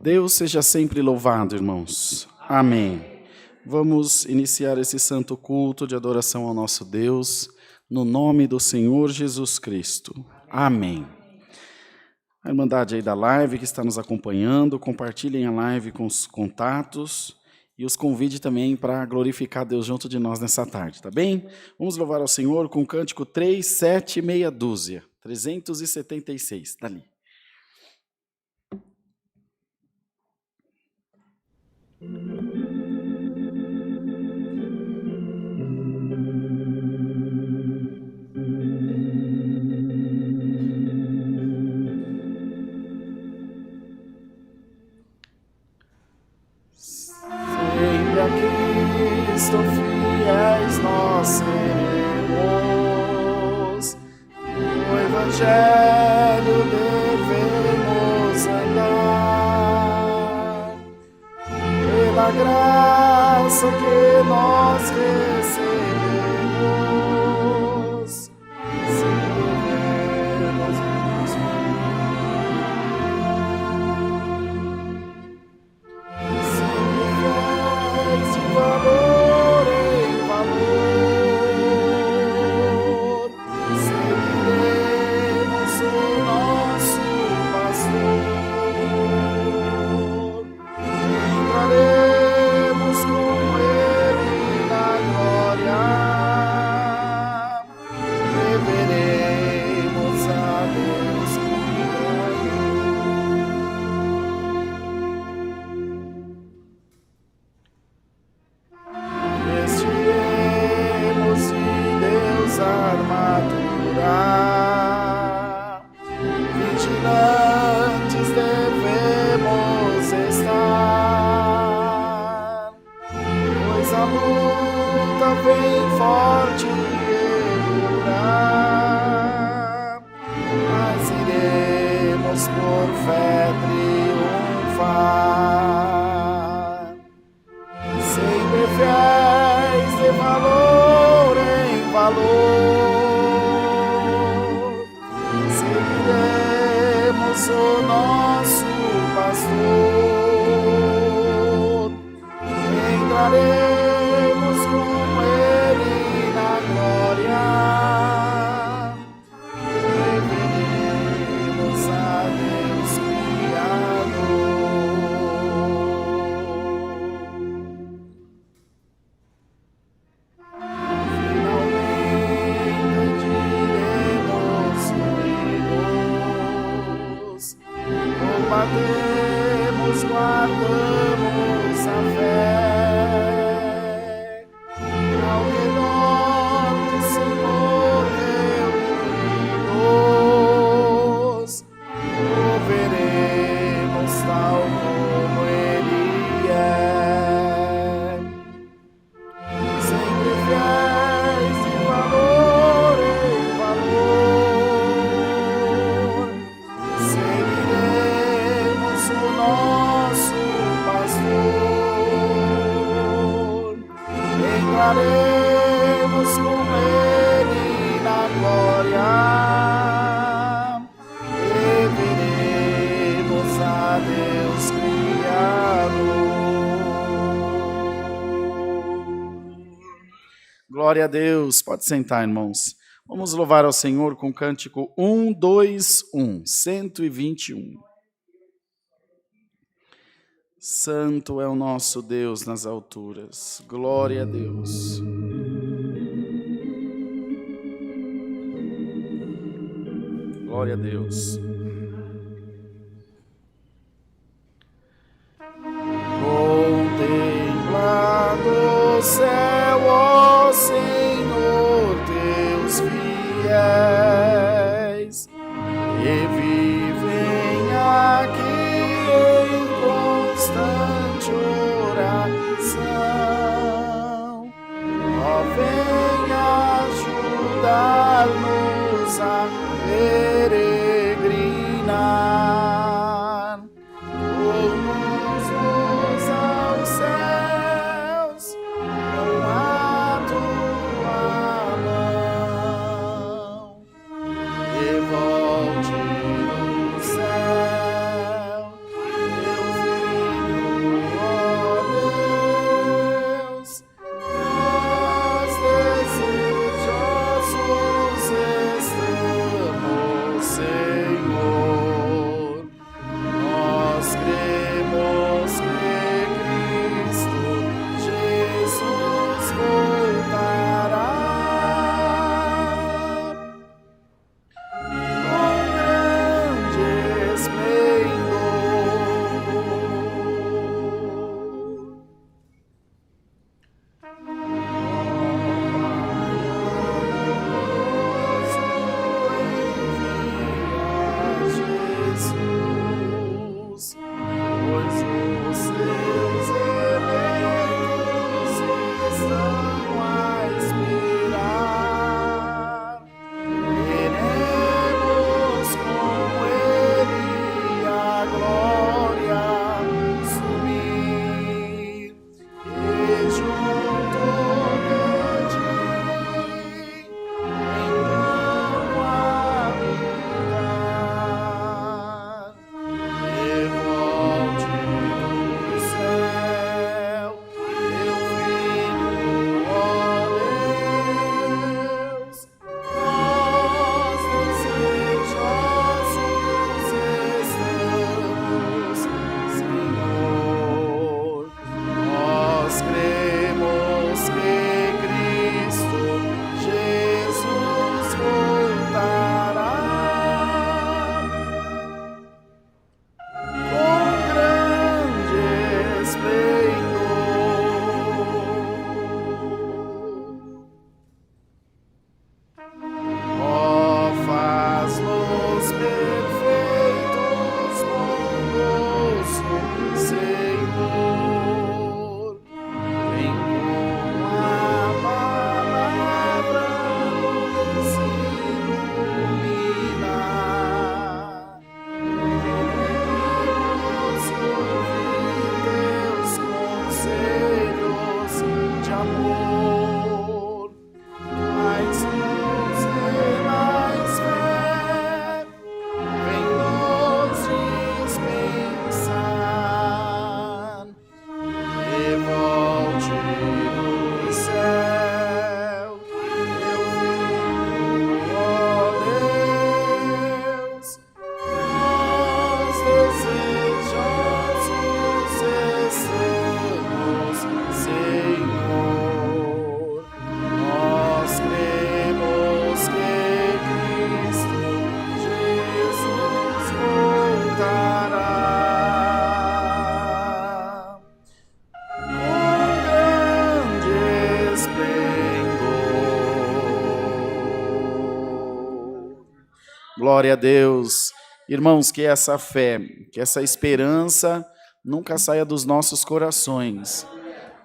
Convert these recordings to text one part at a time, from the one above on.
Deus seja sempre louvado, irmãos. Amém. Vamos iniciar esse santo culto de adoração ao nosso Deus, no nome do Senhor Jesus Cristo. Amém. A Irmandade aí da live que está nos acompanhando, compartilhem a live com os contatos e os convide também para glorificar Deus junto de nós nessa tarde, tá bem? Vamos louvar ao Senhor com o cântico 3, 7 e meia dúzia. 376, dali. Sempre a Cristo fiéis nós seremos, no Evangelho devemos andar, pela graça que nós recebemos, seremos de valor em valor, seguiremos o nosso pastor, entraremos com ele na glória, reveremos a Deus vestiremos de Deus a armadura, vigilantes devemos estar, pois a luta vem forte e dura, mas iremos por fé triunfar, sempre fiéis de valor em valor, seguiremos o nosso pastor, entraremos com ele na glória, reveremos a Deus combatemos, guardamos a fé, ao redor do Senhor reunidos, o veremos tal como Ele é, sempre fiéis de valor em valor, seguiremos o nosso pastor, entraremos com ele na glória, reveremos a Deus Criador. Glória a Deus. Pode sentar, irmãos. Vamos louvar ao Senhor com o cântico 121, 121. Santo é o nosso Deus nas alturas. Glória a Deus. Glória a Deus. Contempla do céu, ó Senhor, teus fiéis, que vivem aqui em constante oração. Ó, venha ajudar-nos a peregrinar, conduz-nos aos céus com a tua mão, devolte do céu teu Filho, ó Deus, nós desejosos estamos Glória a Deus. Irmãos, que essa fé, que essa esperança nunca saia dos nossos corações.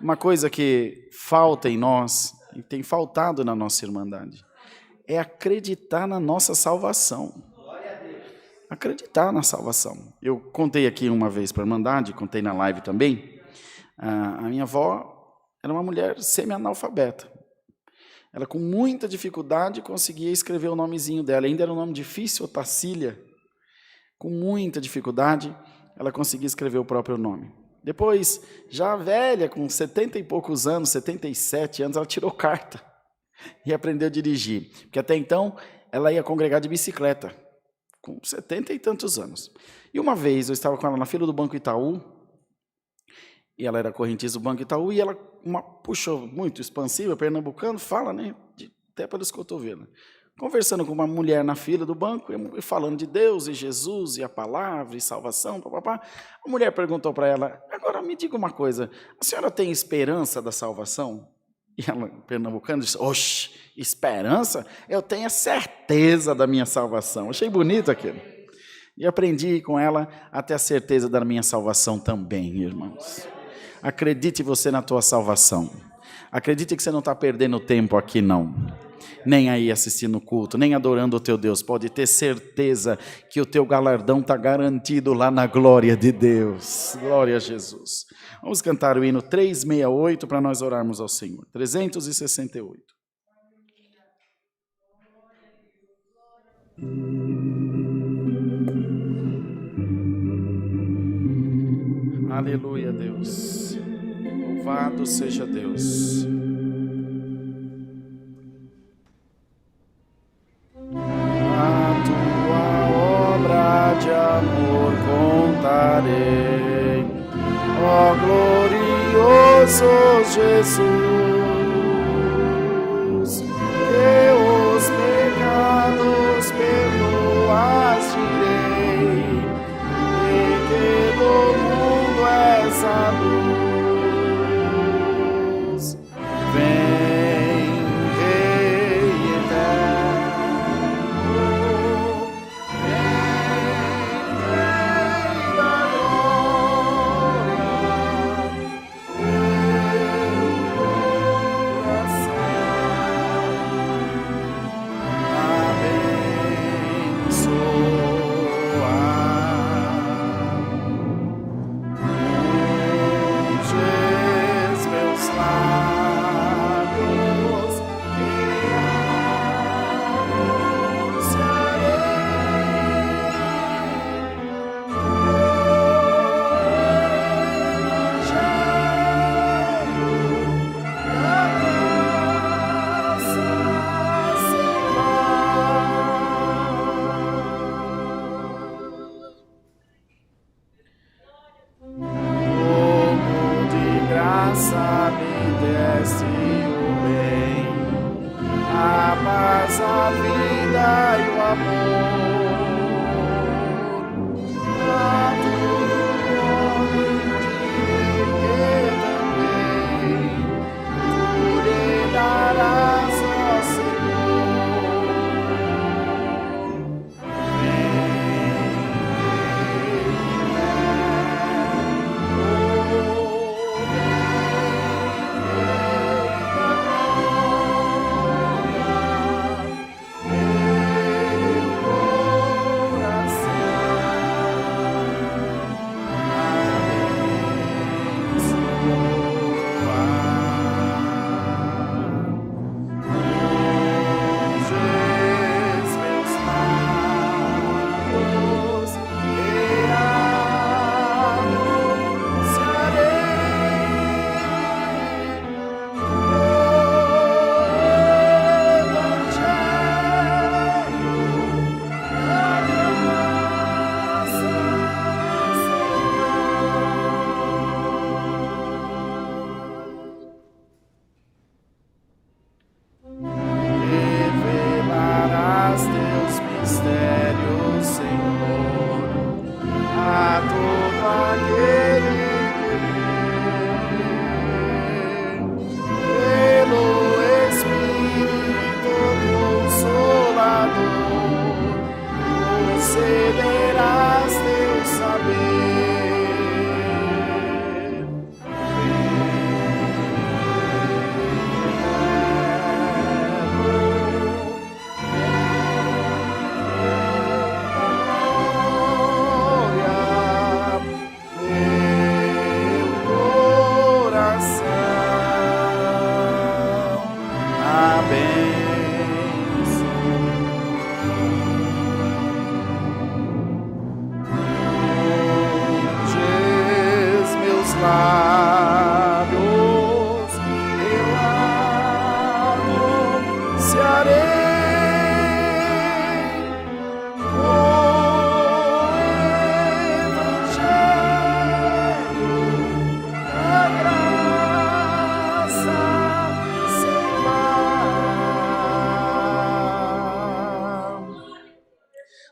Uma coisa que falta em nós, e tem faltado na nossa irmandade, é acreditar na nossa salvação. Acreditar na salvação. Eu contei aqui uma vez para a irmandade, contei na live também. A minha avó era uma mulher semi-analfabeta. Ela, com muita dificuldade, conseguia escrever o nomezinho dela. Ainda era um nome difícil, Otacília. Com muita dificuldade, ela conseguia escrever o próprio nome. Depois, já velha, com 70 e poucos anos, 77 anos, ela tirou carta e aprendeu a dirigir. Porque até então, ela ia congregar de bicicleta, com 70 e tantos anos. E uma vez, eu estava com ela na fila do Banco Itaú, e ela era correntista do Banco Itaú, e ela, puxou muito expansiva, pernambucano, fala, né, até pelos cotovelos. Conversando com uma mulher na fila do banco, e falando de Deus e Jesus e a palavra e salvação, papapá. A mulher perguntou para ela: agora me diga uma coisa, a senhora tem esperança da salvação? E ela, pernambucana, disse: oxe, esperança? Eu tenho a certeza da minha salvação. Achei bonito aquilo. E aprendi com ela a ter a certeza da minha salvação também, irmãos. Acredite você na tua salvação. Acredite que você não está perdendo tempo aqui, não. Nem aí assistindo o culto, nem adorando o teu Deus. Pode ter certeza que o teu galardão está garantido lá na glória de Deus. Glória a Jesus. Vamos cantar o hino 368 para nós orarmos ao Senhor. 368. Aleluia, Deus. Louvado seja Deus. De amor contarei, ó glorioso Jesus, que os pecados perdoas direi, e que do mundo és a luz. Vem, Rei eterno,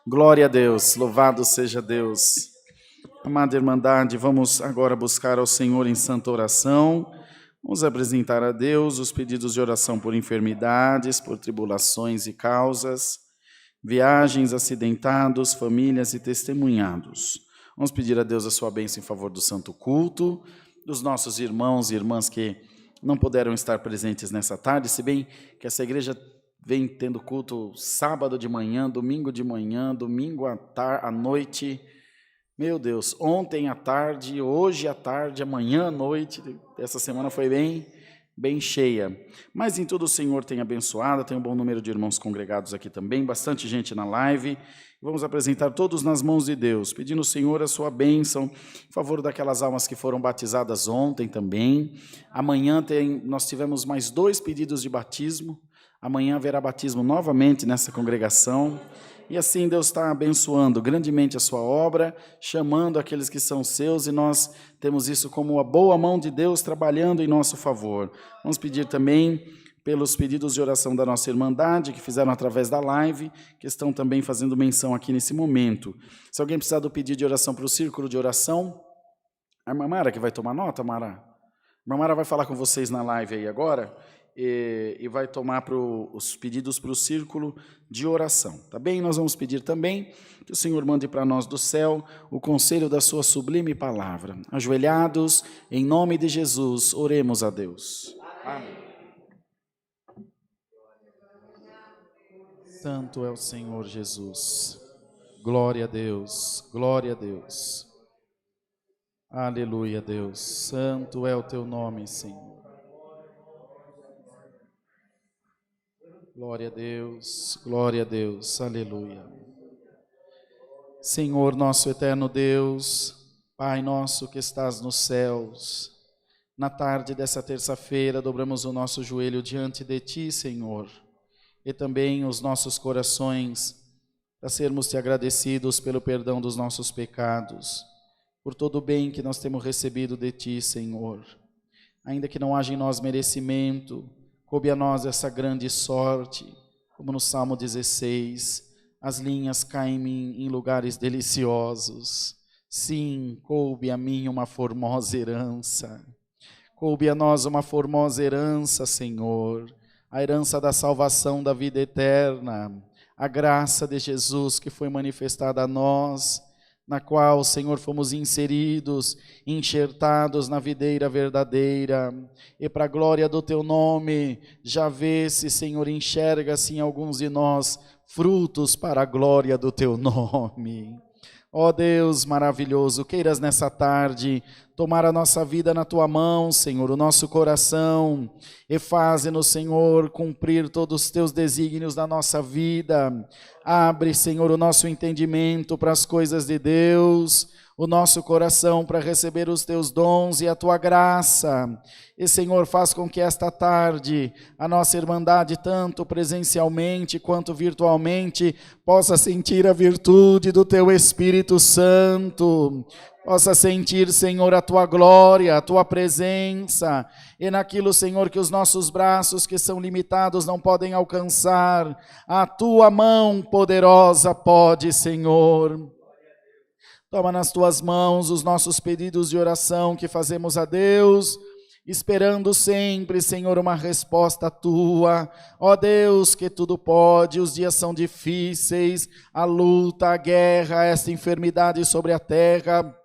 Glória a Deus, louvado seja Deus. Amada Irmandade, vamos agora buscar ao Senhor em santa oração. Vamos apresentar a Deus os pedidos de oração por enfermidades, por tribulações e causas, viagens, acidentados, famílias e testemunhados. Vamos pedir a Deus a sua bênção em favor do santo culto, dos nossos irmãos e irmãs que não puderam estar presentes nessa tarde, se bem que essa igreja vem tendo culto sábado de manhã, domingo à noite. Meu Deus, ontem à tarde, hoje à tarde, amanhã à noite. Essa semana foi bem cheia. Mas em tudo o Senhor tem abençoado, tem um bom número de irmãos congregados aqui também, bastante gente na live. Vamos apresentar todos nas mãos de Deus, pedindo ao Senhor a sua bênção, em favor daquelas almas que foram batizadas ontem também. Amanhã nós tivemos mais 2 pedidos de batismo. Amanhã haverá batismo novamente nessa congregação. E assim Deus está abençoando grandemente a sua obra, chamando aqueles que são seus, e nós temos isso como a boa mão de Deus trabalhando em nosso favor. Vamos pedir também pelos pedidos de oração da nossa Irmandade, que fizeram através da live, que estão também fazendo menção aqui nesse momento. Se alguém precisar do pedido de oração para o círculo de oração, a irmã Mara que vai tomar nota, Mara? A irmã Mara vai falar com vocês na live aí agora, e vai tomar os pedidos para o círculo de oração, tá bem? Nós vamos pedir também que o Senhor mande para nós do céu o conselho da sua sublime palavra. Ajoelhados, em nome de Jesus, oremos a Deus. Amém. Santo é o Senhor Jesus. Glória a Deus, glória a Deus. Aleluia, Deus. Santo é o teu nome, Senhor. Glória a Deus, aleluia. Senhor nosso eterno Deus, Pai nosso que estás nos céus, na tarde dessa terça-feira dobramos o nosso joelho diante de Ti, Senhor, e também os nossos corações, para sermos Te agradecidos pelo perdão dos nossos pecados, por todo o bem que nós temos recebido de Ti, Senhor. Ainda que não haja em nós merecimento, coube a nós essa grande sorte, como no Salmo 16, as linhas caem em lugares deliciosos. Sim, coube a mim uma formosa herança. Coube a nós uma formosa herança, Senhor, a herança da salvação da vida eterna, a graça de Jesus que foi manifestada a nós, na qual, Senhor, fomos inseridos, enxertados na videira verdadeira, e para a glória do Teu nome, já vê-se, Senhor, enxerga-se em alguns de nós frutos para a glória do Teu nome. Ó Deus maravilhoso, queiras nessa tarde tomar a nossa vida na Tua mão, Senhor, o nosso coração, e faze-nos, Senhor, cumprir todos os Teus desígnios na nossa vida. Abre, Senhor, o nosso entendimento para as coisas de Deus, o nosso coração para receber os Teus dons e a Tua graça. E, Senhor, faz com que esta tarde a nossa Irmandade, tanto presencialmente quanto virtualmente, possa sentir a virtude do Teu Espírito Santo, possa sentir, Senhor, a Tua glória, a Tua presença, e naquilo, Senhor, que os nossos braços que são limitados não podem alcançar, a Tua mão poderosa pode, Senhor. Toma nas Tuas mãos os nossos pedidos de oração que fazemos a Deus, esperando sempre, Senhor, uma resposta Tua. Ó Deus, que tudo pode, os dias são difíceis, a luta, a guerra, esta enfermidade sobre a terra,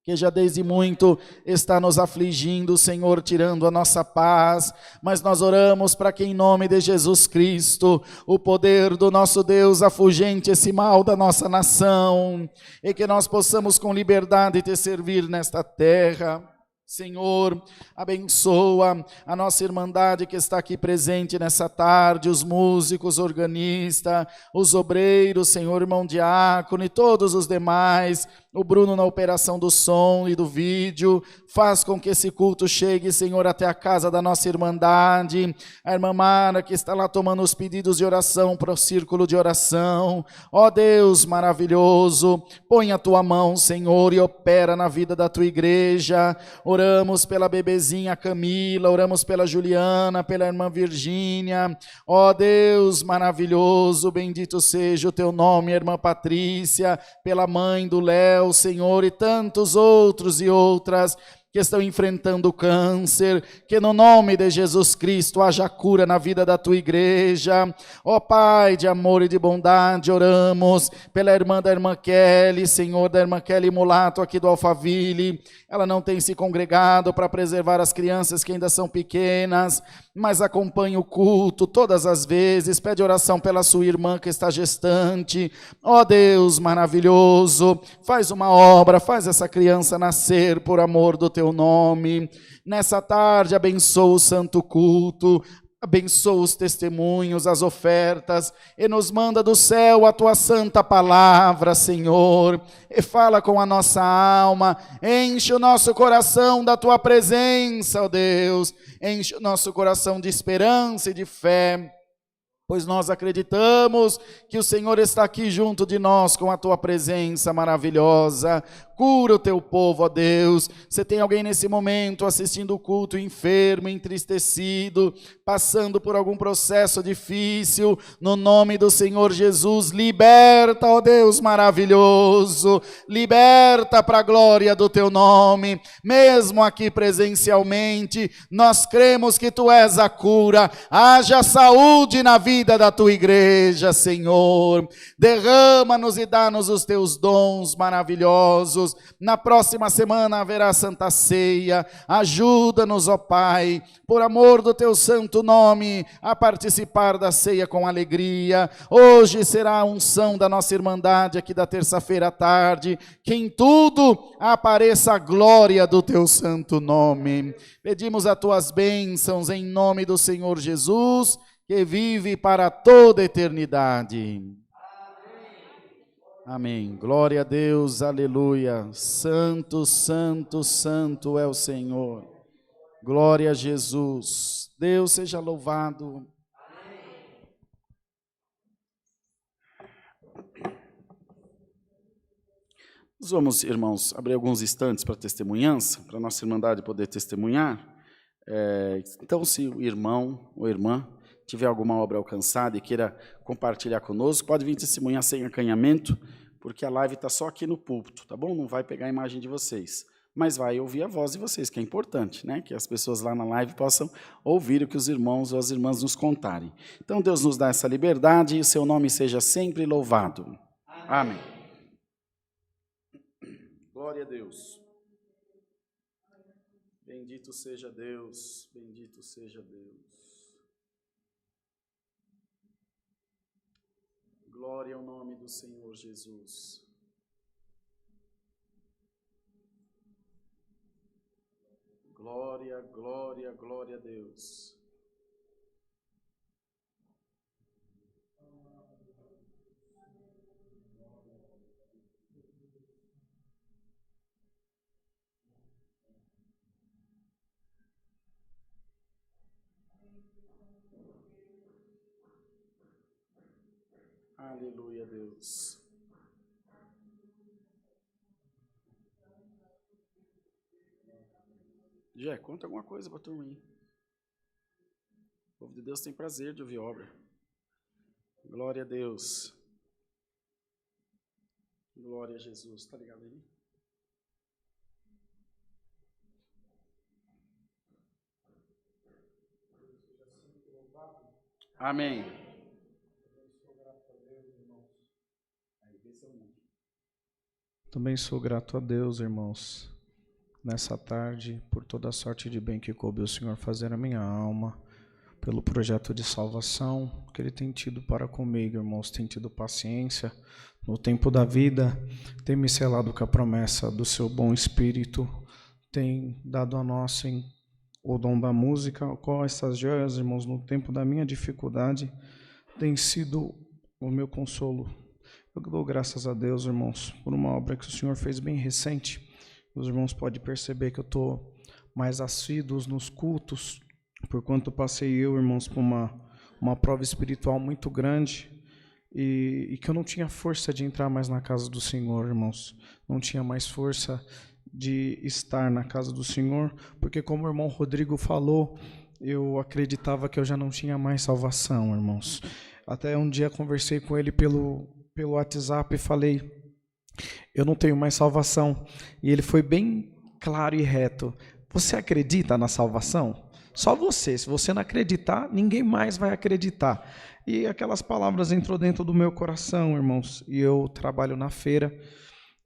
que já desde muito está nos afligindo, Senhor, tirando a nossa paz, mas nós oramos para que em nome de Jesus Cristo, o poder do nosso Deus afugente esse mal da nossa nação, e que nós possamos com liberdade Te servir nesta terra, Senhor, abençoa a nossa irmandade que está aqui presente nessa tarde, os músicos, organistas, os obreiros, Senhor, irmão diácono e todos os demais, o Bruno na operação do som e do vídeo. Faz com que esse culto chegue, Senhor, até a casa da nossa irmandade. A irmã Mara que está lá tomando os pedidos de oração para o círculo de oração. Ó Deus maravilhoso, põe a tua mão, Senhor, e opera na vida da tua igreja. Oramos pela bebezinha Camila, oramos pela Juliana, pela irmã Virgínia. Ó Deus maravilhoso, bendito seja o teu nome, irmã Patrícia, pela mãe do Léo, Senhor, e tantos outros e outras que estão enfrentando o câncer, que no nome de Jesus Cristo haja cura na vida da tua igreja. Ó Pai de amor e de bondade, oramos pela irmã da irmã Kelly, Senhor, da irmã Kelly Mulato aqui do Alphaville. Ela não tem se congregado para preservar as crianças que ainda são pequenas, mas acompanha o culto todas as vezes, pede oração pela sua irmã que está gestante. Ó Deus maravilhoso, faz uma obra, faz essa criança nascer por amor do teu nome. Nessa tarde, abençoa o santo culto, abençoa os testemunhos, as ofertas, e nos manda do céu a tua santa palavra, Senhor, e fala com a nossa alma, enche o nosso coração da tua presença, ó Deus, enche o nosso coração de esperança e de fé, pois nós acreditamos que o Senhor está aqui junto de nós com a tua presença maravilhosa. Cura o teu povo, ó Deus. Você tem alguém nesse momento assistindo o culto enfermo, entristecido, passando por algum processo difícil, no nome do Senhor Jesus, liberta, ó Deus maravilhoso, liberta para a glória do teu nome, mesmo aqui presencialmente, nós cremos que tu és a cura. Haja saúde na vida da tua igreja, Senhor, derrama-nos e dá-nos os teus dons maravilhosos. Na próxima semana haverá Santa Ceia, ajuda-nos, ó Pai, por amor do teu santo nome, a participar da ceia com alegria. Hoje será a unção da nossa irmandade aqui da terça-feira à tarde, que em tudo apareça a glória do teu santo nome. Pedimos as tuas bênçãos em nome do Senhor Jesus, que vive para toda a eternidade. Amém. Glória a Deus, aleluia. Santo, santo, santo é o Senhor. Glória a Jesus. Deus seja louvado. Nós vamos, irmãos, abrir alguns instantes para testemunhança, para a nossa irmandade poder testemunhar. Então, se o irmão ou irmã tiver alguma obra alcançada e queira compartilhar conosco, pode vir testemunhar sem acanhamento, porque a live está só aqui no púlpito, tá bom? Não vai pegar a imagem de vocês, mas vai ouvir a voz de vocês, que é importante, né? Que as pessoas lá na live possam ouvir o que os irmãos ou as irmãs nos contarem. Então, Deus nos dá essa liberdade e o seu nome seja sempre louvado. Amém. Glória a Deus. Bendito seja Deus, bendito seja Deus. Glória ao nome do Senhor Jesus. Glória, glória, glória a Deus. Aleluia, Deus. Jé, conta alguma coisa para a turma aí. O povo de Deus tem prazer de ouvir obra. Glória a Deus. Glória a Jesus. Está ligado aí? Amém. Também sou grato a Deus, irmãos, nessa tarde, por toda a sorte de bem que coube o Senhor fazer a minha alma, pelo projeto de salvação que Ele tem tido para comigo, irmãos, tem tido paciência no tempo da vida, tem me selado com a promessa do seu bom Espírito, tem dado a nós o dom da música, qual essas joias, irmãos, no tempo da minha dificuldade, tem sido o meu consolo. Eu dou graças a Deus, irmãos, por uma obra que o Senhor fez bem recente. Os irmãos podem perceber que eu estou mais assíduos nos cultos, porquanto passei eu, irmãos, por uma prova espiritual muito grande, e que eu não tinha força de entrar mais na casa do Senhor, irmãos. Não tinha mais força de estar na casa do Senhor, porque como o irmão Rodrigo falou, eu acreditava que eu já não tinha mais salvação, irmãos. Até um dia conversei com ele pelo WhatsApp e falei, eu não tenho mais salvação. E ele foi bem claro e reto. Você acredita na salvação? Só você. Se você não acreditar, ninguém mais vai acreditar. E aquelas palavras entrou dentro do meu coração, irmãos. E eu trabalho na feira.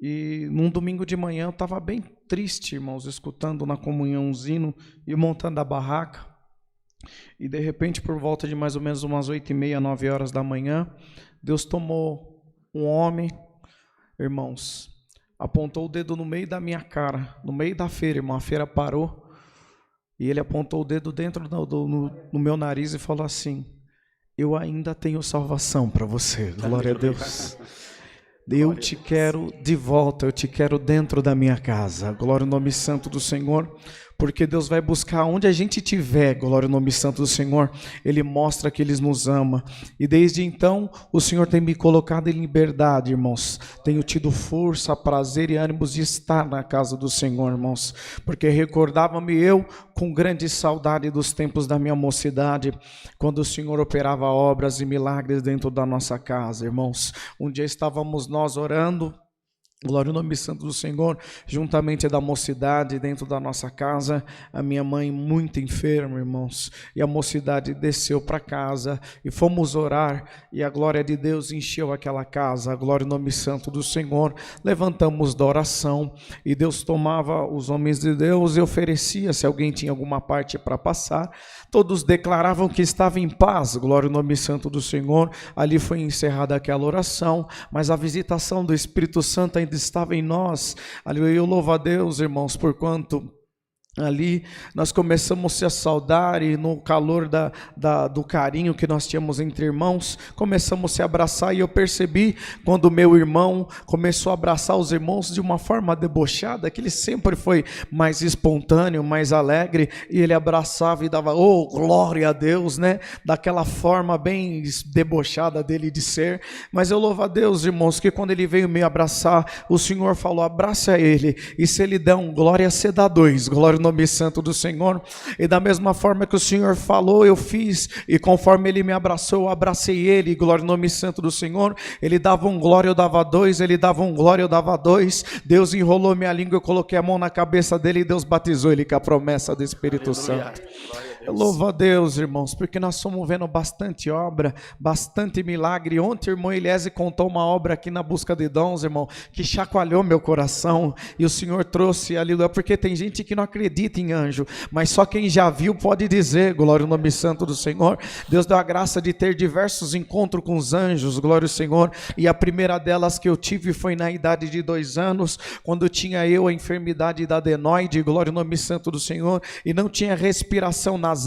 E num domingo de manhã eu estava bem triste, irmãos, escutando na comunhão um hino e montando a barraca. E de repente, por volta de mais ou menos umas 8h30, 9 horas da manhã, Deus tomou um homem, irmãos, apontou o dedo no meio da minha cara, no meio da feira, irmão. A feira parou e ele apontou o dedo dentro no meu nariz e falou assim: eu ainda tenho salvação para você. Glória a Deus. Eu te quero de volta, eu te quero dentro da minha casa. Glória ao nome santo do Senhor. Porque Deus vai buscar onde a gente estiver, glória ao nome santo do Senhor, Ele mostra que Ele nos ama. E desde então, o Senhor tem me colocado em liberdade, irmãos. Tenho tido força, prazer e ânimos de estar na casa do Senhor, irmãos. Porque recordava-me eu com grande saudade dos tempos da minha mocidade, quando o Senhor operava obras e milagres dentro da nossa casa, irmãos. Um dia estávamos nós orando, glória ao nome santo do Senhor, juntamente da mocidade dentro da nossa casa, a minha mãe muito enferma, irmãos, e a mocidade desceu para casa e fomos orar e a glória de Deus encheu aquela casa, a glória ao nome santo do Senhor. Levantamos da oração e Deus tomava os homens de Deus e oferecia, se alguém tinha alguma parte para passar, todos declaravam que estava em paz, glória ao nome santo do Senhor. Ali foi encerrada aquela oração, mas a visitação do Espírito Santo ainda estava em nós. Ali eu louvo a Deus, irmãos, porquanto ali nós começamos a se saudar e no calor do carinho que nós tínhamos entre irmãos, começamos a se abraçar e eu percebi quando o meu irmão começou a abraçar os irmãos de uma forma debochada, que ele sempre foi mais espontâneo, mais alegre, e ele abraçava e dava, oh, glória a Deus, né? Daquela forma bem debochada dele de ser. Mas eu louvo a Deus, irmãos, que quando ele veio me abraçar, o Senhor falou, abraça ele, e se ele der um glória, você dá dois, glória no nome santo do Senhor. E da mesma forma que o Senhor falou, eu fiz, e conforme ele me abraçou, eu abracei ele, glória no nome santo do Senhor. Ele dava um glória, eu dava dois, ele dava um glória, eu dava dois. Deus enrolou minha língua, eu coloquei a mão na cabeça dele e Deus batizou ele com a promessa do Espírito Santo. Eu louvo a Deus, irmãos, porque nós estamos vendo bastante obra, bastante milagre. Ontem o irmão Eliese contou uma obra aqui na Busca de Dons, irmão, que chacoalhou meu coração, e o Senhor trouxe, aleluia, porque tem gente que não acredita em anjo, mas só quem já viu pode dizer, glória ao nome santo do Senhor. Deus deu a graça de ter diversos encontros com os anjos, glória ao Senhor, e a primeira delas que eu tive foi na idade de 2 anos, quando tinha eu a enfermidade da adenoide, glória ao nome santo do Senhor, e não tinha respiração nasal.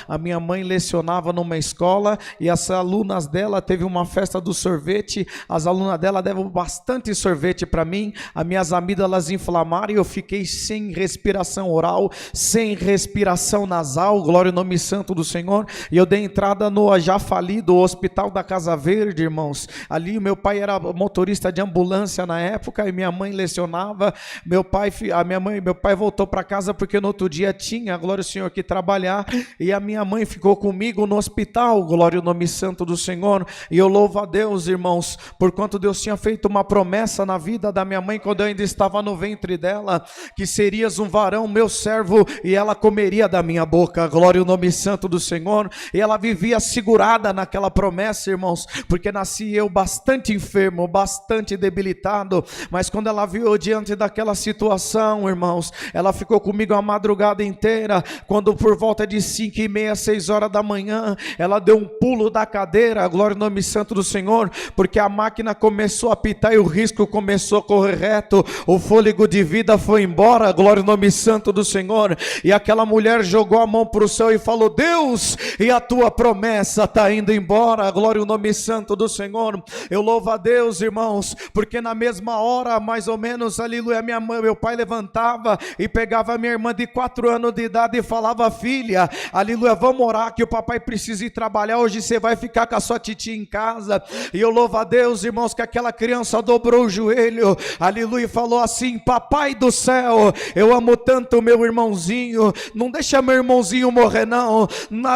A minha mãe lecionava numa escola e as alunas dela teve uma festa do sorvete, as alunas dela deram bastante sorvete para mim, as minhas amígdalas inflamaram e eu fiquei sem respiração oral, sem respiração nasal, glória ao nome santo do Senhor, e eu dei entrada no já falido Hospital da Casa Verde, irmãos. Ali o meu pai era motorista de ambulância na época e minha mãe lecionava, meu pai voltou para casa porque no outro dia tinha, glória ao Senhor, que trabalhar, e a minha mãe ficou comigo no hospital, glória ao nome santo do Senhor. E eu louvo a Deus, irmãos, porquanto Deus tinha feito uma promessa na vida da minha mãe quando eu ainda estava no ventre dela, que serias um varão, meu servo, e ela comeria da minha boca, glória ao nome santo do Senhor. E ela vivia segurada naquela promessa, irmãos, porque nasci eu bastante enfermo, bastante debilitado, mas quando ela viu eu diante daquela situação, irmãos, ela ficou comigo a madrugada inteira. Quando por volta de 5h30, 6 horas da manhã, ela deu um pulo da cadeira, glória ao nome santo do Senhor, porque a máquina começou a apitar e o risco começou a correr reto, o fôlego de vida foi embora, glória ao nome santo do Senhor, e aquela mulher jogou a mão para o céu e falou: Deus, e a tua promessa está indo embora, glória ao nome santo do Senhor. Eu louvo a Deus, irmãos, porque na mesma hora, mais ou menos, aleluia, meu pai levantava e pegava a minha irmã de 4 anos de idade e falava: filha, aleluia, vamos orar que o papai precisa ir trabalhar, hoje você vai ficar com a sua titia em casa. E eu louvo a Deus, irmãos, que aquela criança dobrou o joelho, aleluia, e falou assim: papai do céu, eu amo tanto o meu irmãozinho, não deixa meu irmãozinho morrer não,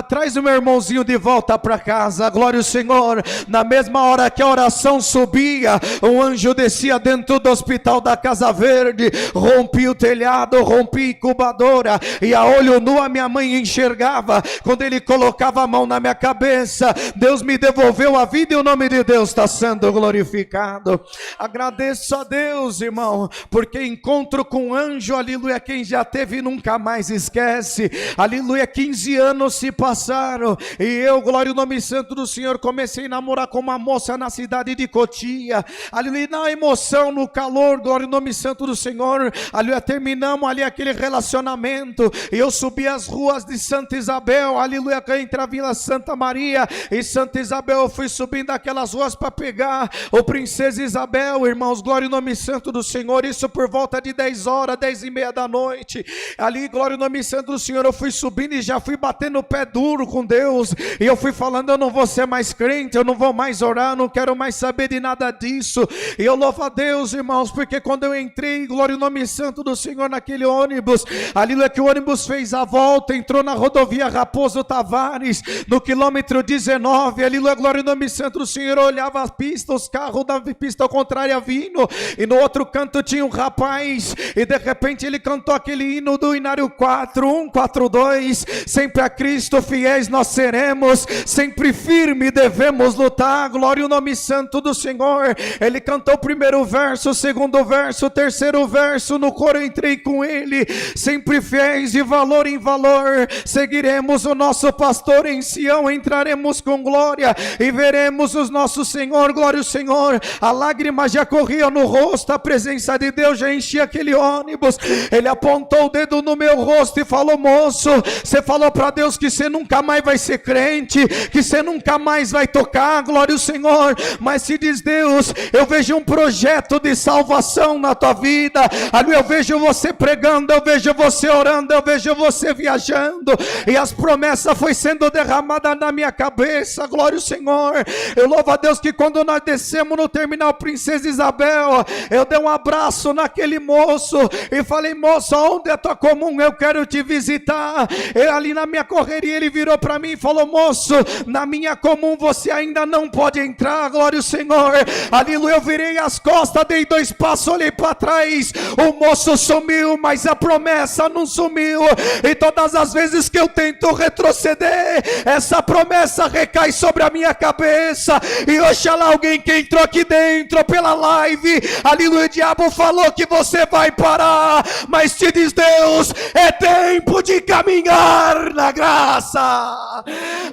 traz o meu irmãozinho de volta para casa, glória ao Senhor. Na mesma hora que a oração subia, um anjo descia dentro do hospital da Casa Verde, rompi o telhado, rompi a incubadora, e a olho nu a minha mãe enxergava, quando ele colocava a mão na minha cabeça, Deus me devolveu a vida e o nome de Deus está sendo glorificado. Agradeço a Deus, irmão, porque encontro com um anjo, aleluia, quem já teve nunca mais esquece, aleluia. 15 anos se passaram, e eu, glória ao nome santo do Senhor, comecei a namorar com uma moça na cidade de Cotia, aleluia, na emoção, no calor, glória ao nome santo do Senhor, aleluia, terminamos ali aquele relacionamento, e eu subi as ruas de Santa Isabel, aleluia, entre a Vila Santa Maria e Santa Isabel, eu fui subindo aquelas ruas para pegar o Princesa Isabel, irmãos, glória ao nome santo do Senhor, isso por volta de 10 horas, 10h30 da noite, ali, glória ao nome santo do Senhor, eu fui subindo e já fui batendo o pé duro com Deus, e eu fui falando: eu não vou ser mais crente, eu não vou mais orar, eu não quero mais saber de nada disso. E eu louvo a Deus, irmãos, porque quando eu entrei, glória ao nome santo do Senhor, naquele ônibus, ali é que o ônibus fez a volta, entrou na rodovia Raposo Tavares, no quilômetro 19, ali glória ao nome santo do Senhor, eu olhava a pista, os carros da pista contrária vindo, e no outro canto tinha um rapaz, e de repente ele cantou aquele hino do Inário 4, 1, 4, 2, sempre a Cristo fiéis nós seremos, sempre firme devemos lutar, glória ao nome santo do Senhor. Ele cantou o primeiro verso, o segundo verso, o terceiro verso, no coro eu entrei com ele: sempre fiéis de valor em valor, seguiremos o nosso pastor em Sião, entraremos com glória e veremos o nosso Senhor, glória ao Senhor. A lágrima já corria no rosto, a presença de Deus já enchia aquele ônibus. Ele apontou o dedo no meu rosto e falou: moço, você falou para Deus que você nunca mais vai ser crente, que você nunca mais vai tocar, glória ao Senhor, mas se diz Deus, eu vejo um projeto de salvação na tua vida, ali eu vejo você pregando, eu vejo você orando, eu vejo você viajando, e as promessas foi sendo derramadas na minha cabeça, glória ao Senhor. Eu louvo a Deus que quando nós descemos no terminal Princesa Isabel, eu dei um abraço naquele moço e falei: moço, onde é a tua comum? Eu quero te visitar. Ali na minha correria ele virou para mim e falou: moço, na minha comum você ainda não pode entrar, glória ao Senhor. Aleluia, eu virei as costas, dei 2 passos, olhei para trás, o moço sumiu, mas a promessa não sumiu, e todas as vezes que eu tento retroceder, essa promessa recai sobre a minha cabeça, e oxalá alguém que entrou aqui dentro pela live, aleluia, o diabo falou que você vai parar, mas te diz Deus, é tempo de caminhar na graça,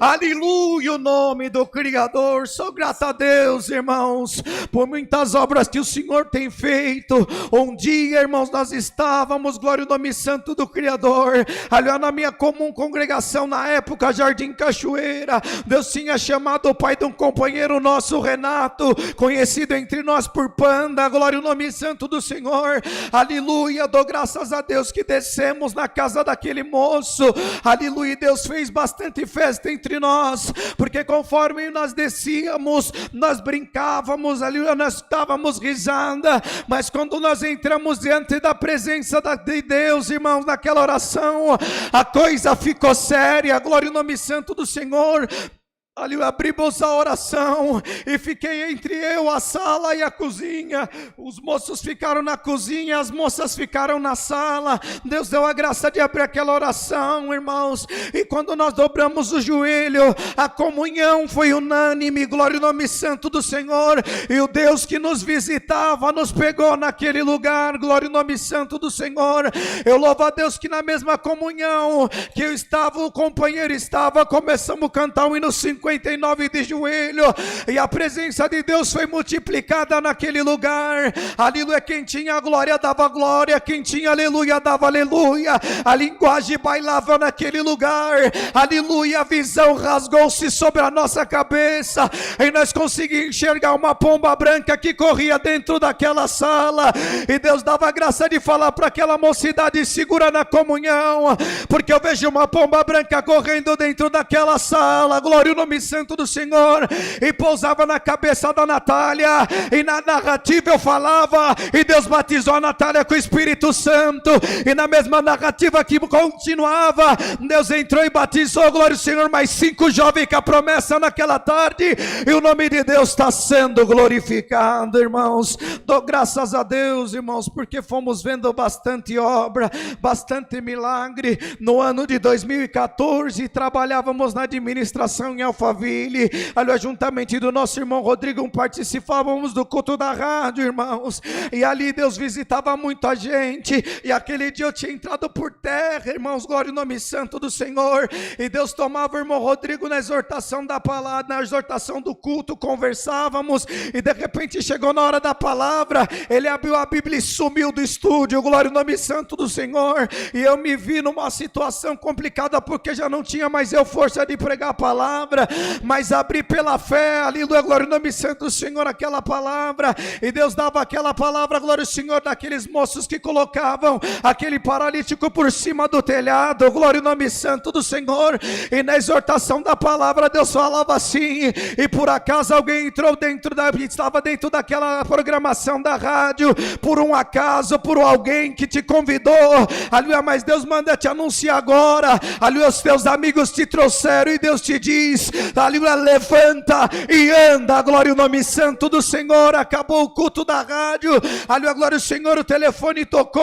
aleluia, o nome do Criador. Sou grato a Deus, irmãos, por muitas obras que o Senhor tem feito. Um dia, irmãos, nós estávamos, glória ao nome santo do Criador, ali na minha comum congregação, na época Jardim Cachoeira, Deus tinha chamado o pai de um companheiro nosso, Renato, conhecido entre nós por Panda, glória ao nome santo do Senhor, aleluia. Dou graças a Deus que descemos na casa daquele moço, aleluia. Deus fez bastante festa entre nós, porque conforme nós descíamos, nós brincávamos, aleluia, nós estávamos risando, mas quando nós entramos diante da presença de Deus, irmãos, naquela oração, a coisa ficou séria, glória ao nome santo do Senhor. Ali abrimos a oração e fiquei entre eu, a sala e a cozinha. Os moços ficaram na cozinha, as moças ficaram na sala. Deus deu a graça de abrir aquela oração, irmãos. E quando nós dobramos o joelho, a comunhão foi unânime, glória ao nome santo do Senhor. E o Deus que nos visitava nos pegou naquele lugar, glória ao nome santo do Senhor. Eu louvo a Deus que na mesma comunhão que eu estava, o companheiro estava, começamos a cantar o hino 59 de joelho, e a presença de Deus foi multiplicada naquele lugar. Aleluia, quem tinha glória dava glória, quem tinha aleluia dava aleluia. A linguagem bailava naquele lugar, aleluia. A visão rasgou-se sobre a nossa cabeça e nós conseguimos enxergar uma pomba branca que corria dentro daquela sala, e Deus dava a graça de falar para aquela mocidade: segura na comunhão, porque eu vejo uma pomba branca correndo dentro daquela sala, glória ao nome santo do Senhor. E pousava na cabeça da Natália, e na narrativa eu falava, e Deus batizou a Natália com o Espírito Santo, e na mesma narrativa que continuava, Deus entrou e batizou, glória ao Senhor, mais 5 jovens com a promessa naquela tarde, e o nome de Deus está sendo glorificado, irmãos. Dou graças a Deus, irmãos, porque fomos vendo bastante obra, bastante milagre. No ano de 2014 trabalhávamos na administração em Alphaville, ali juntamente do nosso irmão Rodrigo, participávamos do culto da rádio, irmãos, e ali Deus visitava muita gente, e aquele dia eu tinha entrado por terra, irmãos, glória ao nome santo do Senhor, e Deus tomava o irmão Rodrigo na exortação da palavra, na exortação do culto, conversávamos, e de repente chegou na hora da palavra, ele abriu a Bíblia e sumiu do estúdio, glória ao nome santo do Senhor, e eu me vi numa situação complicada, porque já não tinha mais eu força de pregar a palavra, mas abri pela fé, aleluia, glória ao nome santo do Senhor, aquela palavra, e Deus dava aquela palavra, glória ao Senhor, daqueles moços que colocavam aquele paralítico por cima do telhado, glória ao nome santo do Senhor, e na exortação da palavra Deus falava assim, e por acaso alguém entrou estava dentro daquela programação da rádio, por um acaso, por alguém que te convidou, aleluia, mas Deus manda te anunciar agora, aleluia, os teus amigos te trouxeram, e Deus te diz, aleluia, levanta e anda, glória ao nome santo do Senhor. Acabou o culto da rádio, aleluia, glória ao Senhor, o telefone tocou,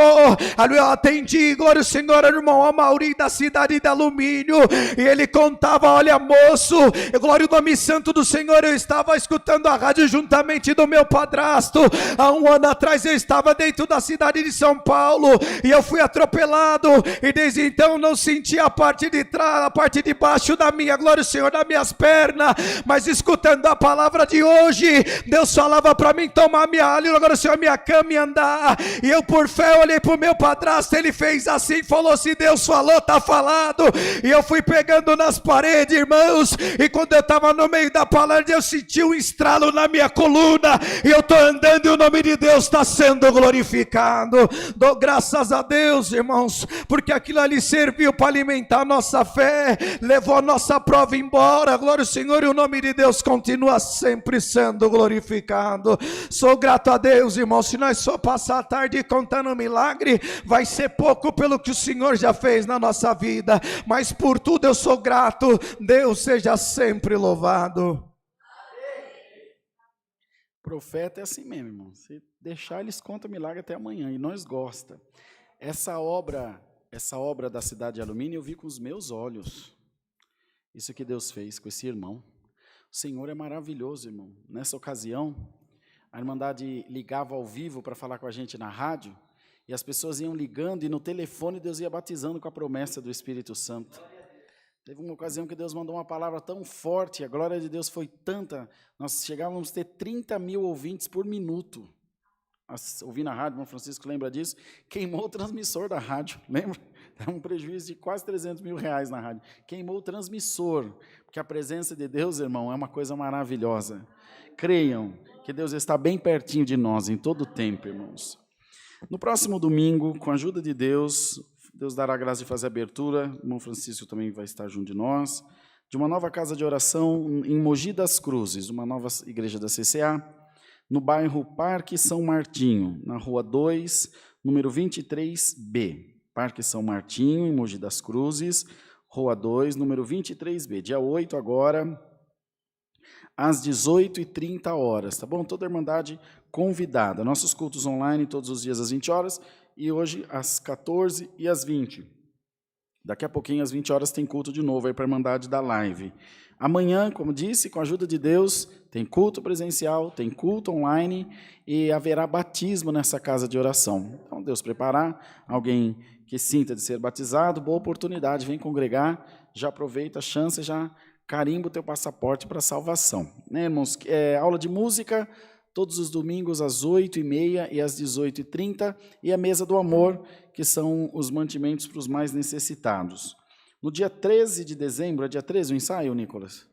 aleluia, eu atendi, glória ao Senhor, irmão Amauri da cidade de Alumínio, e ele contava: olha moço, glória ao nome santo do Senhor, eu estava escutando a rádio juntamente do meu padrasto, há 1 ano atrás eu estava dentro da cidade de São Paulo, e eu fui atropelado, e desde então não senti a parte de trás, a parte de baixo da minha, glória ao Senhor, das minhas pernas, mas escutando a palavra de hoje, Deus falava para mim tomar agora o Senhor, minha cama e andar, e eu por fé olhei para o meu padrasto, ele fez assim, falou assim: Deus falou, está falado, e eu fui pegando nas paredes, irmãos, e quando eu estava no meio da palavra, eu senti um estralo na minha coluna, e eu estou andando, e o nome de Deus está sendo glorificado. Dou graças a Deus, irmãos, porque aquilo ali serviu para alimentar a nossa fé, levou a nossa prova embora, glória ao Senhor, e o nome de Deus continua sempre sendo glorificado. Sou grato a Deus, irmão. Se nós só passar a tarde contando milagre, vai ser pouco pelo que o Senhor já fez na nossa vida, mas por tudo eu sou grato. Deus seja sempre louvado. Profeta é assim mesmo, irmão. Se deixar, eles contam milagre até amanhã, e nós gosta. Essa obra da cidade de Alumínio eu vi com os meus olhos. Isso que Deus fez com esse irmão. O Senhor é maravilhoso, irmão. Nessa ocasião, a Irmandade ligava ao vivo para falar com a gente na rádio, e as pessoas iam ligando, e no telefone Deus ia batizando com a promessa do Espírito Santo. Teve uma ocasião que Deus mandou uma palavra tão forte, a glória de Deus foi tanta, nós chegávamos a ter 30 mil ouvintes por minuto. Ouvi na rádio, o irmão Francisco lembra disso, queimou o transmissor da rádio, lembra? Era um prejuízo de quase 300 mil reais na rádio. Queimou o transmissor, porque a presença de Deus, irmão, é uma coisa maravilhosa. Creiam que Deus está bem pertinho de nós, em todo o tempo, irmãos. No próximo domingo, com a ajuda de Deus, Deus dará a graça de fazer a abertura, o irmão Francisco também vai estar junto de nós, de uma nova casa de oração em Mogi das Cruzes, uma nova igreja da CCA, no bairro Parque São Martinho, na rua 2, número 23B. Parque São Martinho, em Mogi das Cruzes, rua 2, número 23B. Dia 8 agora, às 18h30, tá bom? Toda a Irmandade convidada. Nossos cultos online todos os dias às 20 horas e hoje às 14 e às 20. Daqui a pouquinho, às 20 horas, tem culto de novo aí para a Irmandade da Live. Amanhã, como disse, com a ajuda de Deus, tem culto presencial, tem culto online e haverá batismo nessa casa de oração. Então, Deus preparar alguém que sinta de ser batizado, boa oportunidade, vem congregar, já aproveita a chance, já carimba o teu passaporte para a salvação. Né, irmãos? Aula de música, todos os domingos às 8h30 e às 18h30, e a mesa do amor, que são os mantimentos para os mais necessitados. No dia 13 de dezembro, é dia 13 o ensaio, Nicolas?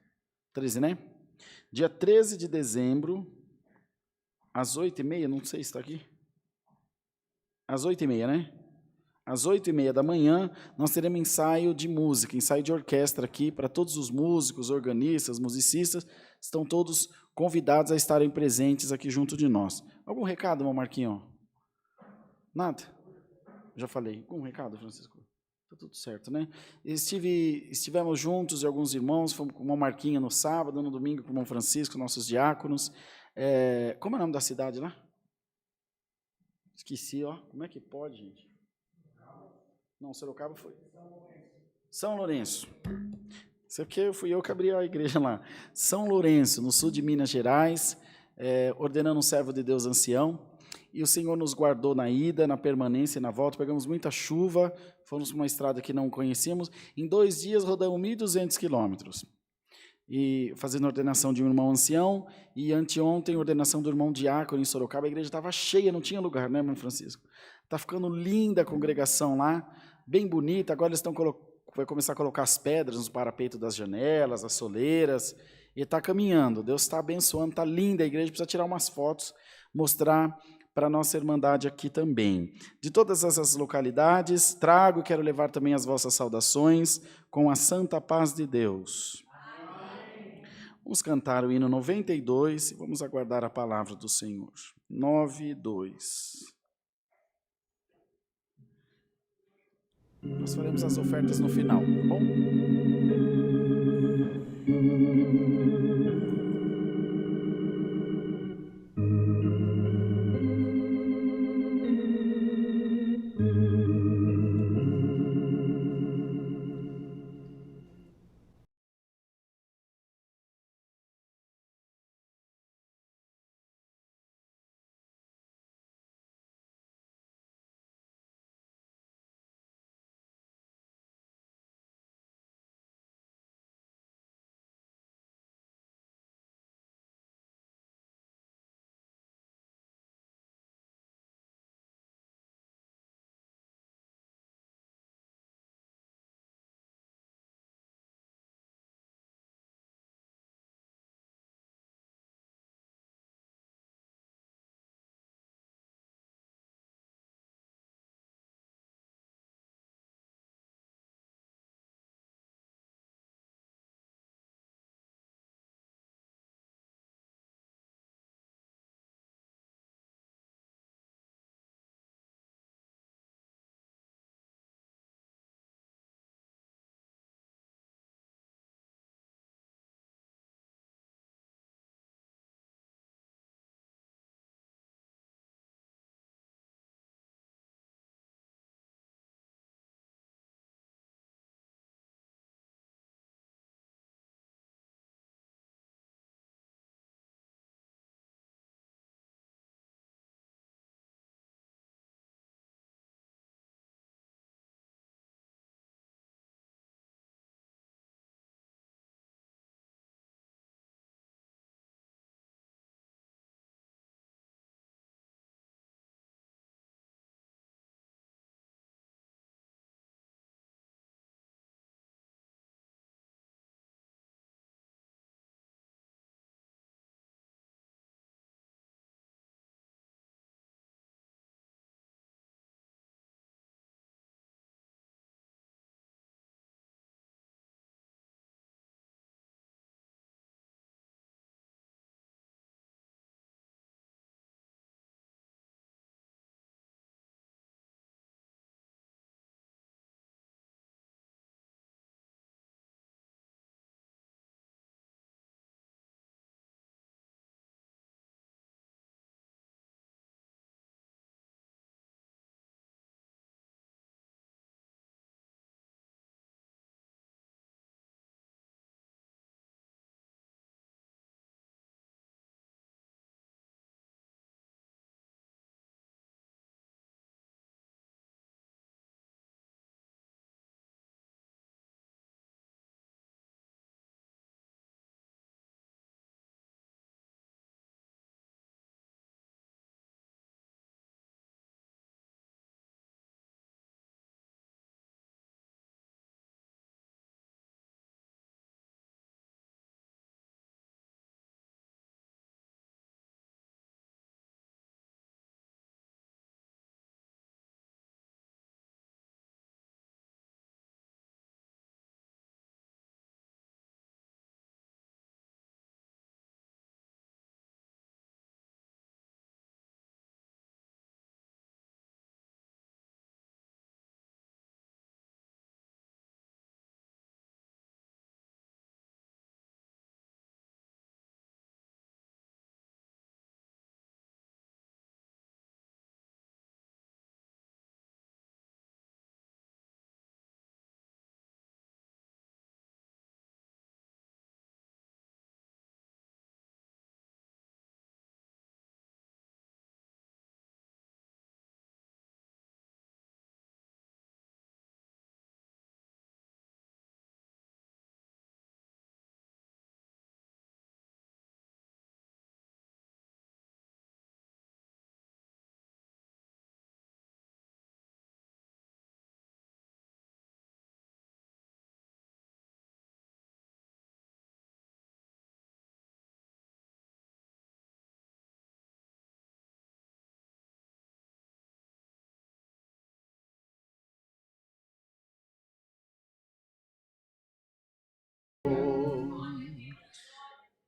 13, né? Dia 13 de dezembro, às 8h30, não sei se está aqui. Às 8h30, né? Às 8h30 da manhã, nós teremos ensaio de música, ensaio de orquestra aqui, para todos os músicos, organistas, musicistas, estão todos convidados a estarem presentes aqui junto de nós. Algum recado, irmão Marquinho? Nada? Já falei. Algum recado, Francisco? Está tudo certo, né? Estivemos juntos e alguns irmãos, fomos com o irmão Marquinho no sábado, no domingo com o irmão Francisco, nossos diáconos. Como é o nome da cidade lá? Esqueci, ó. Como é que pode, gente? Não, Sorocaba foi. São Lourenço. Isso é porque fui eu que abri a igreja lá. São Lourenço, no sul de Minas Gerais, ordenando um servo de Deus ancião. E o Senhor nos guardou na ida, na permanência e na volta. Pegamos muita chuva, fomos para uma estrada que não conhecíamos. Em 2 dias rodamos 1.200 quilômetros. E fazendo ordenação de um irmão ancião. E anteontem, ordenação do irmão diácono em Sorocaba. A igreja estava cheia, não tinha lugar, né, irmão Francisco? Está ficando linda a congregação lá, bem bonita. Agora eles vai começar a colocar as pedras nos parapeitos das janelas, as soleiras, e está caminhando. Deus está abençoando, está linda a igreja, precisa tirar umas fotos, mostrar para a nossa Irmandade aqui também. De todas essas localidades, quero levar também as vossas saudações com a santa paz de Deus. Amém. Vamos cantar o hino 92 e vamos aguardar a palavra do Senhor. 92. Nós faremos as ofertas no final, tá bom?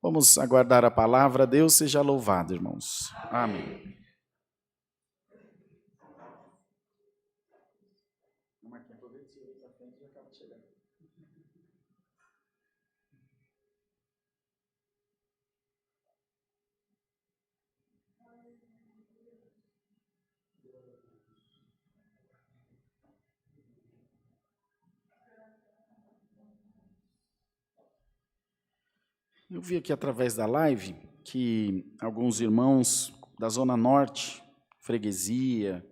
Vamos aguardar a palavra. Deus seja louvado, irmãos. Amém. Eu vi aqui através da live que alguns irmãos da Zona Norte, freguesia,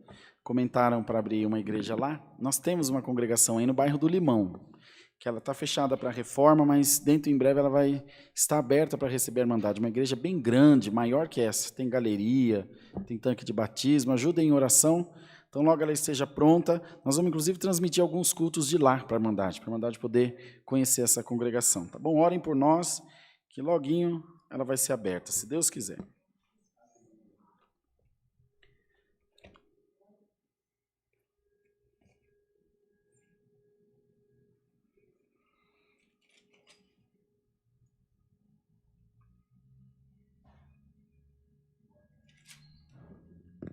comentaram para abrir uma igreja lá. Nós temos uma congregação aí no bairro do Limão, que ela está fechada para reforma, mas dentro em breve ela vai estar aberta para receber a Irmandade. Uma igreja bem grande, maior que essa. Tem galeria, tem tanque de batismo. Ajudem em oração. Então, logo ela esteja pronta, nós vamos, inclusive, transmitir alguns cultos de lá para a Irmandade poder conhecer essa congregação. Tá bom? Orem por nós, que loguinho ela vai ser aberta, se Deus quiser.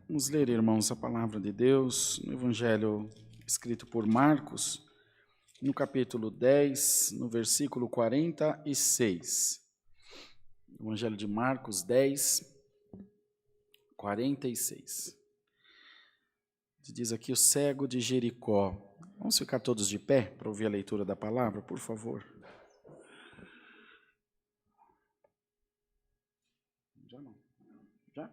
Vamos ler, irmãos, a palavra de Deus no Evangelho escrito por Marcos, no capítulo 10, no versículo 46. Evangelho de Marcos 10, 46. Diz aqui o cego de Jericó. Vamos ficar todos de pé para ouvir a leitura da palavra, por favor. Já não. Já?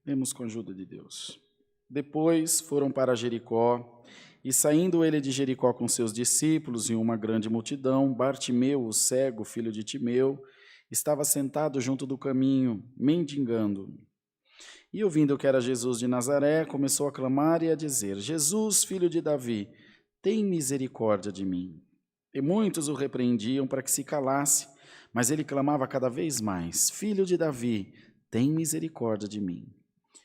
Lemos com a ajuda de Deus. Depois foram para Jericó, e saindo ele de Jericó com seus discípulos e uma grande multidão, Bartimeu, o cego, filho de Timeu, estava sentado junto do caminho, mendigando. E ouvindo que era Jesus de Nazaré, começou a clamar e a dizer: Jesus, filho de Davi, tem misericórdia de mim. E muitos o repreendiam para que se calasse, mas ele clamava cada vez mais: Filho de Davi, tem misericórdia de mim.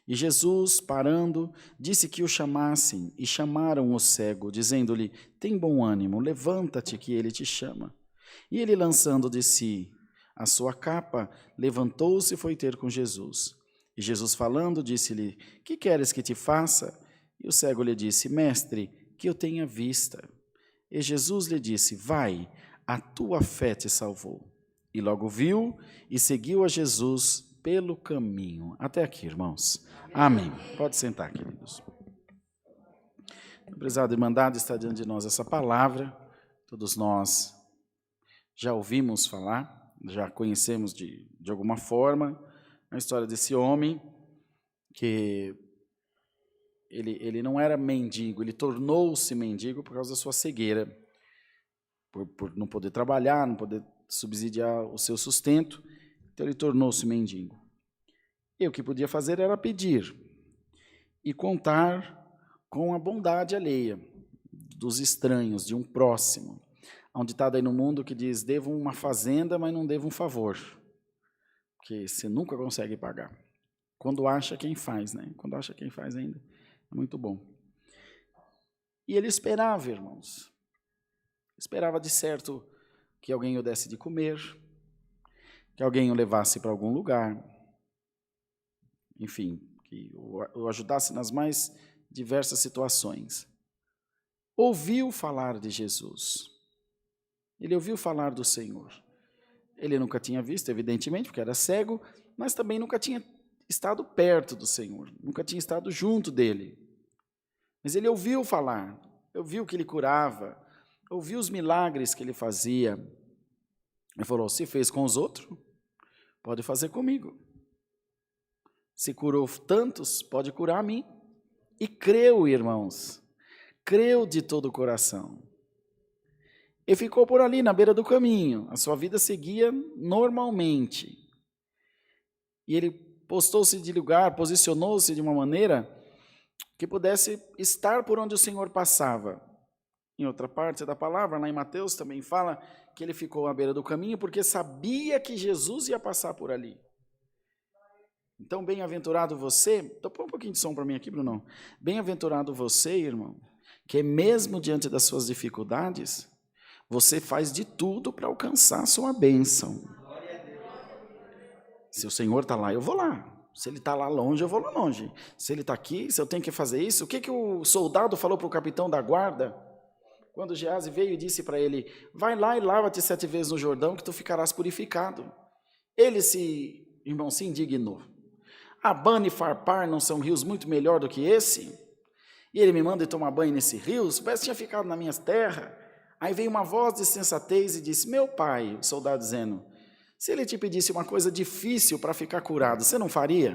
E Jesus, parando, disse que o chamassem, e chamaram o cego, dizendo-lhe: Tem bom ânimo, levanta-te, que ele te chama. E ele, lançando de si a sua capa, levantou-se e foi ter com Jesus. E Jesus, falando, disse-lhe: Que queres que te faça? E o cego lhe disse: Mestre, que eu tenha vista. E Jesus lhe disse: Vai, a tua fé te salvou. E logo viu e seguiu a Jesus pelo caminho. Até aqui, irmãos. Amém. Pode sentar, queridos. Prezado Irmandade, está diante de nós essa palavra. Todos nós já ouvimos falar, já conhecemos de alguma forma a história desse homem que ele não era mendigo, ele tornou-se mendigo por causa da sua cegueira, por não poder trabalhar, não poder subsidiar o seu sustento, então ele tornou-se mendigo. E o que podia fazer era pedir e contar com a bondade alheia dos estranhos, de um próximo. Há um ditado aí no mundo que diz: devo uma fazenda, mas não devo um favor, porque você nunca consegue pagar. Quando acha quem faz, né? Quando acha quem faz ainda, é muito bom. E ele esperava, irmãos, esperava de certo que alguém o desse de comer, que alguém o levasse para algum lugar, enfim, que o ajudasse nas mais diversas situações. Ouviu falar de Jesus. Ele ouviu falar do Senhor. Ele nunca tinha visto, evidentemente, porque era cego, mas também nunca tinha estado perto do Senhor, nunca tinha estado junto dele. Mas ele ouviu falar, ouviu que ele curava, ouviu os milagres que ele fazia. Ele falou: se fez com os outros, pode fazer comigo. Se curou tantos, pode curar a mim. E creu, irmãos, creu de todo o coração. E ficou por ali, na beira do caminho. A sua vida seguia normalmente. E ele postou-se de lugar, posicionou-se de uma maneira que pudesse estar por onde o Senhor passava. Em outra parte da palavra, lá em Mateus, também fala que ele ficou à beira do caminho porque sabia que Jesus ia passar por ali. Então, bem-aventurado você, então põe um pouquinho de som para mim aqui, Brunão. Bem-aventurado você, irmão, que mesmo diante das suas dificuldades, Você faz de tudo para alcançar a sua bênção. Se o Senhor está lá, eu vou lá. Se Ele está lá longe, eu vou lá longe. Se Ele está aqui, se eu tenho que fazer isso, o que o soldado falou para o capitão da guarda? Quando Geazi veio e disse para ele, vai lá e lava-te 7 vezes no Jordão, que tu ficarás purificado. Ele se indignou. Abana e Farpar não são rios muito melhor do que esse? E ele me manda ir tomar banho nesse rio? Se tivesse tinha ficado nas minhas terras. Aí veio uma voz de sensatez e disse, meu pai, o soldado dizendo, se ele te pedisse uma coisa difícil para ficar curado, você não faria?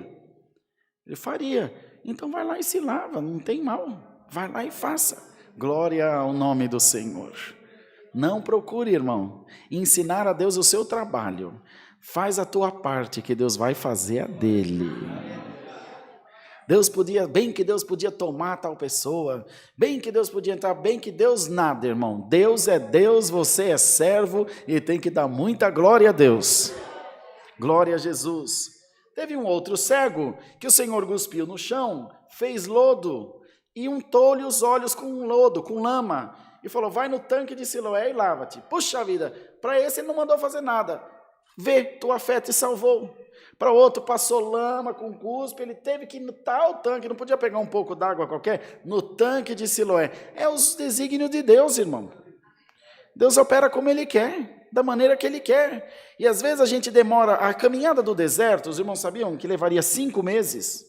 Ele faria. Então vai lá e se lava, não tem mal. Vai lá e faça. Glória ao nome do Senhor. Não procure, irmão, ensinar a Deus o seu trabalho. Faz a tua parte, que Deus vai fazer a dele. Bem que Deus podia tomar tal pessoa, bem que Deus podia entrar, bem que Deus nada, irmão. Deus é Deus, você é servo e tem que dar muita glória a Deus. Glória a Jesus. Teve um outro cego que o Senhor cuspiu no chão, fez lodo e untou-lhe os olhos com lodo, com lama, e falou, vai no tanque de Siloé e lava-te. Puxa vida, para esse ele não mandou fazer nada. Vê, tua fé te salvou. Para outro passou lama com cuspe, ele teve que ir no tal tanque, não podia pegar um pouco d'água qualquer, no tanque de Siloé. É os desígnios de Deus, irmão. Deus opera como Ele quer, da maneira que Ele quer. E às vezes a gente demora, a caminhada do deserto, os irmãos sabiam que levaria 5 meses?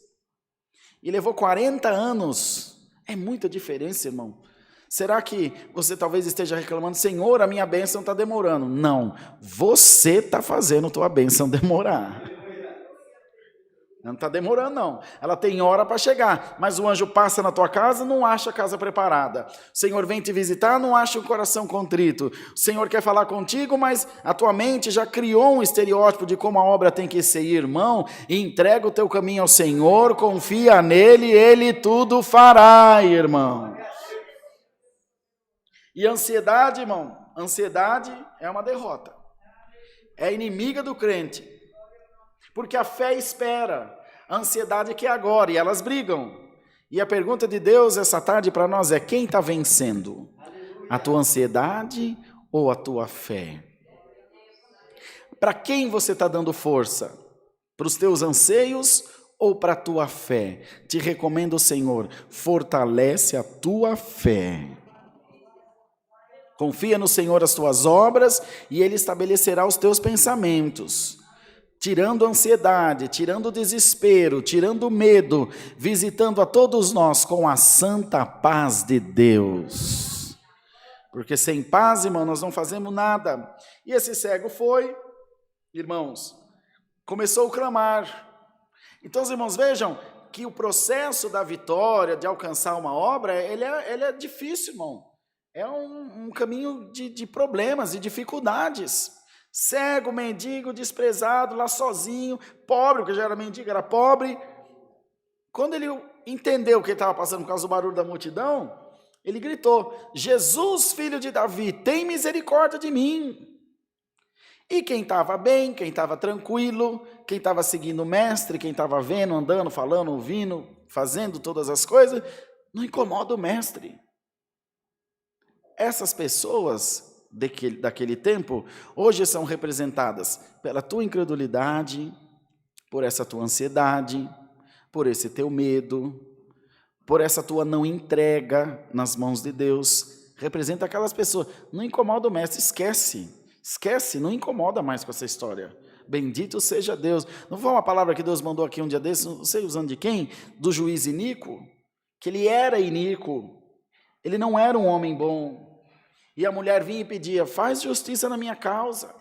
E levou 40 anos. É muita diferença, irmão. Será que você talvez esteja reclamando, Senhor, a minha bênção está demorando? Não, você está fazendo a tua bênção demorar. Não está demorando, não. Ela tem hora para chegar, mas o anjo passa na tua casa, não acha a casa preparada. O Senhor vem te visitar, não acha o coração contrito. O Senhor quer falar contigo, mas a tua mente já criou um estereótipo de como a obra tem que ser. Irmão, entrega o teu caminho ao Senhor, confia nele, Ele tudo fará, irmão. E ansiedade, irmão, ansiedade é uma derrota. É inimiga do crente. Porque a fé espera, a ansiedade quer agora, e elas brigam. E a pergunta de Deus essa tarde para nós é, quem está vencendo? A tua ansiedade ou a tua fé? Para quem você está dando força? Para os teus anseios ou para a tua fé? Te recomendo, Senhor, fortalece a tua fé. Confia no Senhor as tuas obras e Ele estabelecerá os teus pensamentos. Tirando a ansiedade, tirando o desespero, tirando o medo, visitando a todos nós com a santa paz de Deus. Porque sem paz, irmão, nós não fazemos nada. E esse cego foi, irmãos, começou a clamar. Então, os irmãos, vejam que o processo da vitória, de alcançar uma obra, ele é difícil, irmão. É um caminho de problemas e dificuldades. Cego, mendigo, desprezado, lá sozinho, pobre, porque já era mendigo, era pobre. Quando ele entendeu o que ele estava passando por causa do barulho da multidão, ele gritou, Jesus, filho de Davi, tem misericórdia de mim. E quem estava bem, quem estava tranquilo, quem estava seguindo o mestre, quem estava vendo, andando, falando, ouvindo, fazendo todas as coisas, não incomoda o mestre. Essas pessoas daquele tempo, hoje são representadas pela tua incredulidade, por essa tua ansiedade, por esse teu medo, por essa tua não entrega nas mãos de Deus. Representa aquelas pessoas. Não incomoda o mestre, esquece, não incomoda mais com essa história. Bendito seja Deus. Não foi uma palavra que Deus mandou aqui um dia desses, não sei usando de quem? Do juiz iníquo, que ele era iníquo, ele não era um homem bom. E a mulher vinha e pedia, faz justiça na minha causa.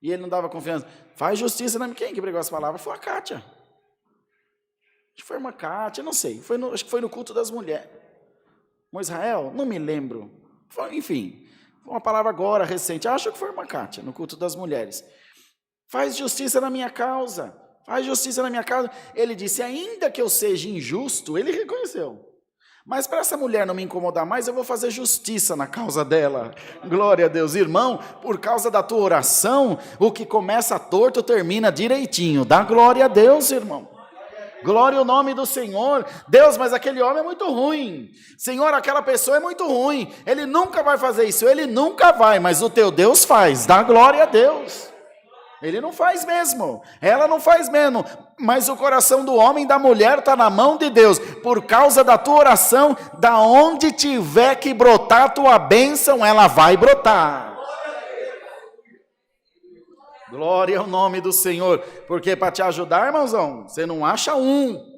E ele não dava confiança, faz justiça na minha... Quem que pregou essa palavra? Foi a Kátia. Acho que foi uma Kátia, não sei. Acho que foi no culto das mulheres. Um Israel? Não me lembro. Enfim, foi uma palavra agora, recente. Acho que foi uma Kátia, no culto das mulheres. Faz justiça na minha causa. Faz justiça na minha causa. Ele disse, ainda que eu seja injusto, ele reconheceu. Mas para essa mulher não me incomodar mais, eu vou fazer justiça na causa dela. Glória a Deus. Irmão, por causa da tua oração, o que começa torto termina direitinho. Dá glória a Deus, irmão. Glória ao nome do Senhor. Deus, mas aquele homem é muito ruim. Senhor, aquela pessoa é muito ruim. Ele nunca vai fazer isso. Ele nunca vai, mas o teu Deus faz. Dá glória a Deus. Ele não faz mesmo. Ela não faz mesmo. Mas o coração do homem e da mulher está na mão de Deus. Por causa da tua oração, da onde tiver que brotar a tua bênção, ela vai brotar. Glória ao nome do Senhor. Porque para te ajudar, irmãozão, você não acha um.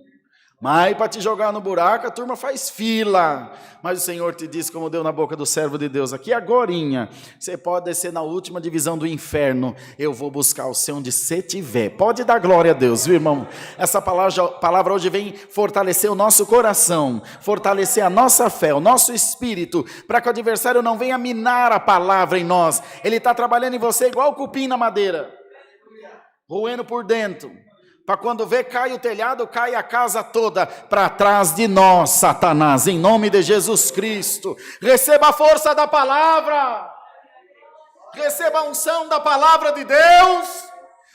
Mas para te jogar no buraco, a turma faz fila. Mas o Senhor te diz, como deu na boca do servo de Deus aqui, agorinha, você pode descer na última divisão do inferno. Eu vou buscar o seu onde você estiver. Pode dar glória a Deus, viu, irmão? Essa palavra hoje vem fortalecer o nosso coração, fortalecer a nossa fé, o nosso espírito, para que o adversário não venha minar a palavra em nós. Ele está trabalhando em você igual o cupim na madeira, roendo por dentro. Para quando vê, cai o telhado, cai a casa toda para trás de nós, Satanás, em nome de Jesus Cristo. Receba a força da palavra, receba a unção da palavra de Deus.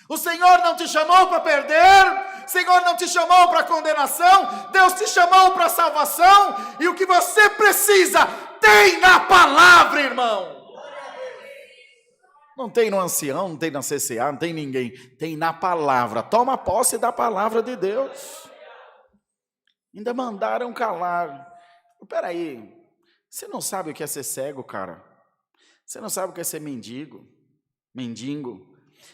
O Senhor não te chamou para perder, o Senhor não te chamou para condenação, Deus te chamou para salvação, e o que você precisa, tem na palavra, irmão. Não tem no ancião, não tem na CCA, não tem ninguém. Tem na palavra. Toma posse da palavra de Deus. Ainda mandaram calar. Peraí, você não sabe o que é ser cego, cara? Você não sabe o que é ser mendigo?